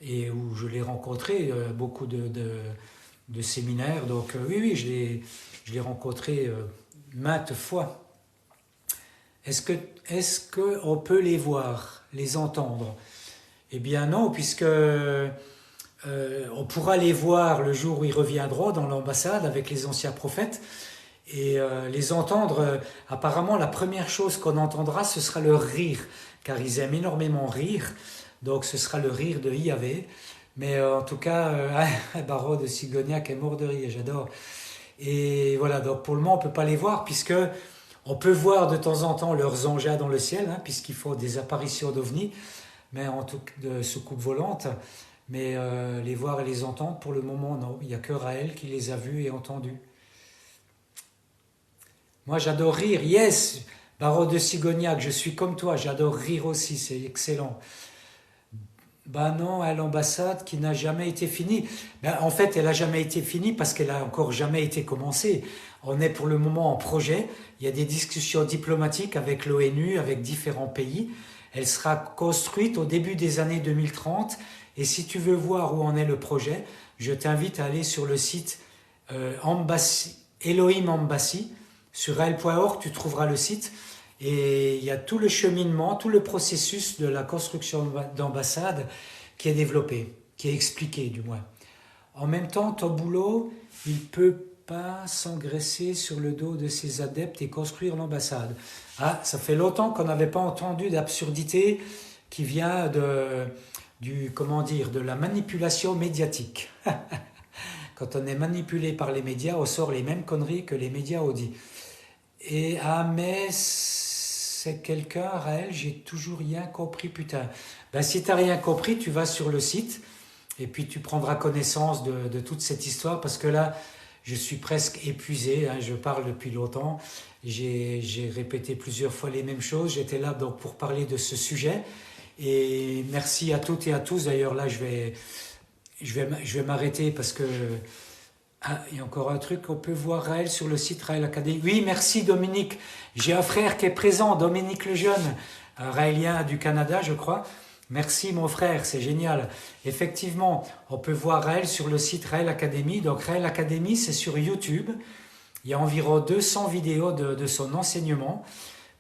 et où je l'ai rencontré, beaucoup de séminaires. Donc oui, je l'ai rencontré maintes fois. Est-ce que on peut les voir, les entendre? Eh bien non, puisque on pourra les voir le jour où ils reviendront dans l'ambassade avec les anciens prophètes et les entendre. Apparemment, la première chose qu'on entendra, ce sera leur rire, car ils aiment énormément rire. Donc ce sera le rire de Yahvé. Mais en tout cas, Barreau de Sigognac est mort de rire, j'adore. Et voilà, donc pour le moment, on ne peut pas les voir, puisque on peut voir de temps en temps leurs engins dans le ciel, hein, puisqu'ils font des apparitions d'ovnis, mais en tout de soucoupes volantes. Mais les voir et les entendre, pour le moment, non. Il n'y a que Raël qui les a vus et entendus. Moi, j'adore rire. Yes, Barreau de Sigognac, je suis comme toi. J'adore rire aussi, c'est excellent. Ben non, à l'ambassade qui n'a jamais été finie. Ben, en fait, elle n'a jamais été finie parce qu'elle n'a encore jamais été commencée. On est pour le moment en projet. Il y a des discussions diplomatiques avec l'ONU, avec différents pays. Elle sera construite au début des années 2030. Et si tu veux voir où en est le projet, je t'invite à aller sur le site Elohim Embassy. Sur raël.org, tu trouveras le site. Et il y a tout le cheminement, tout le processus de la construction d'ambassade qui est développé, qui est expliqué du moins. En même temps, ton boulot, il ne peut pas s'engraisser sur le dos de ses adeptes et construire l'ambassade. Ah, ça fait longtemps qu'on n'avait pas entendu d'absurdité qui vient de la manipulation médiatique. Quand on est manipulé par les médias, on sort les mêmes conneries que les médias ont dit. Et mais c'est quelqu'un, Raël, j'ai toujours rien compris, putain. Ben, si t'as rien compris, tu vas sur le site et puis tu prendras connaissance de toute cette histoire, parce que là, je suis presque épuisé, hein, je parle depuis longtemps, j'ai répété plusieurs fois les mêmes choses, j'étais là donc pour parler de ce sujet, et merci à toutes et à tous. D'ailleurs là, je vais m'arrêter parce que... Ah, il y a encore un truc, on peut voir Raël sur le site Raël Academy. Oui, merci Dominique. J'ai un frère qui est présent, Dominique le Jeune, un Raélien du Canada, je crois. Merci mon frère, c'est génial. Effectivement, on peut voir Raël sur le site Raël Academy. Donc Raël Academy, c'est sur YouTube. Il y a environ 200 vidéos de son enseignement,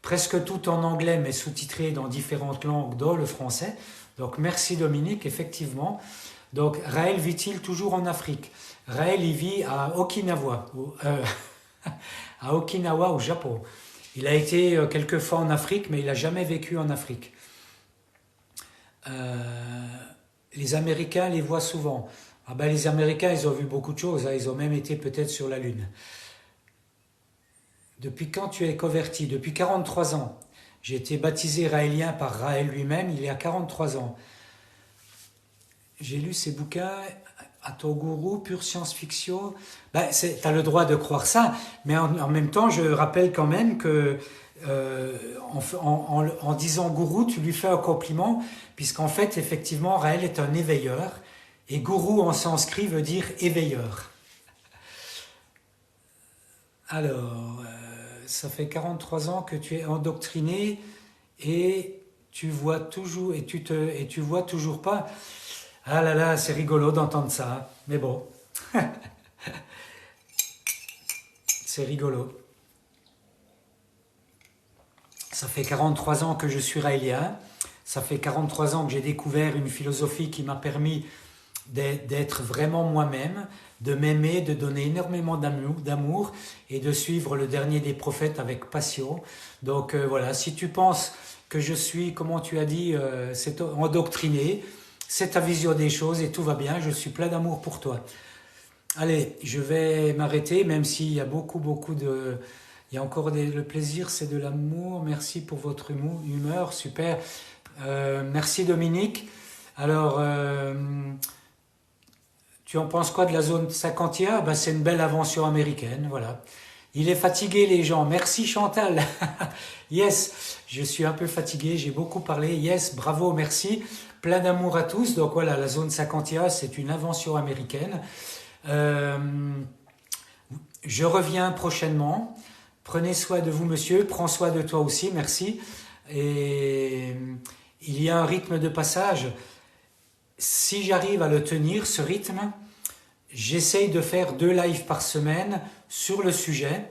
presque tout en anglais, mais sous-titré dans différentes langues, dont le français. Donc merci Dominique, effectivement. Donc Raël vit-il toujours en Afrique? Raël, il vit à Okinawa, à Okinawa au Japon. Il a été quelques fois en Afrique, mais il n'a jamais vécu en Afrique. Les Américains les voient souvent. Ah ben, les Américains, ils ont vu beaucoup de choses, hein. Ils ont même été peut-être sur la Lune. Depuis quand tu es converti? Depuis 43 ans. J'ai été baptisé raélien par Raël lui-même il y a 43 ans. J'ai lu ses bouquins à ton gourou, pure science-fiction. Ben, tu as le droit de croire ça, mais en même temps, je rappelle quand même que en disant gourou, tu lui fais un compliment, puisqu'en fait, effectivement, Raël est un éveilleur, et gourou en sanskrit veut dire éveilleur. Alors, ça fait 43 ans que tu es endoctriné et tu vois toujours pas. Ah là là, c'est rigolo d'entendre ça, mais bon, c'est rigolo. Ça fait 43 ans que je suis raélien, ça fait 43 ans que j'ai découvert une philosophie qui m'a permis d'être vraiment moi-même, de m'aimer, de donner énormément d'amour et de suivre le dernier des prophètes avec passion. Donc voilà, si tu penses que je suis, comment tu as dit, endoctriné, c'est ta vision des choses et tout va bien, je suis plein d'amour pour toi. Allez, je vais m'arrêter, même s'il y a beaucoup de... Il y a encore le plaisir, c'est de l'amour. Merci pour votre humeur, super. Merci Dominique. Alors, tu en penses quoi de la zone 50e? Ben, c'est une belle invention américaine, voilà. Il est fatigué les gens. Merci Chantal. Yes, je suis un peu fatigué, j'ai beaucoup parlé. Yes, bravo, merci. Plein d'amour à tous. Donc voilà, la zone 50e, c'est une invention américaine. Euh, je reviens prochainement. Prenez soin de vous, monsieur. Prends soin de toi aussi, merci. Et il y a un rythme de passage. Si j'arrive à le tenir, ce rythme, j'essaye de faire 2 lives par semaine sur le sujet.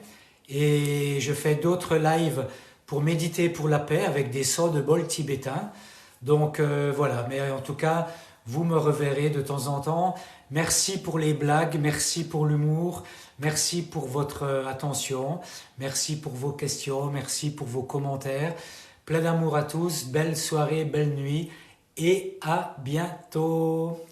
Et je fais d'autres lives pour méditer pour la paix avec des sons de bol tibétain. Donc voilà, mais en tout cas, vous me reverrez de temps en temps. Merci pour les blagues, merci pour l'humour, merci pour votre attention, merci pour vos questions, merci pour vos commentaires. Plein d'amour à tous, belle soirée, belle nuit et à bientôt.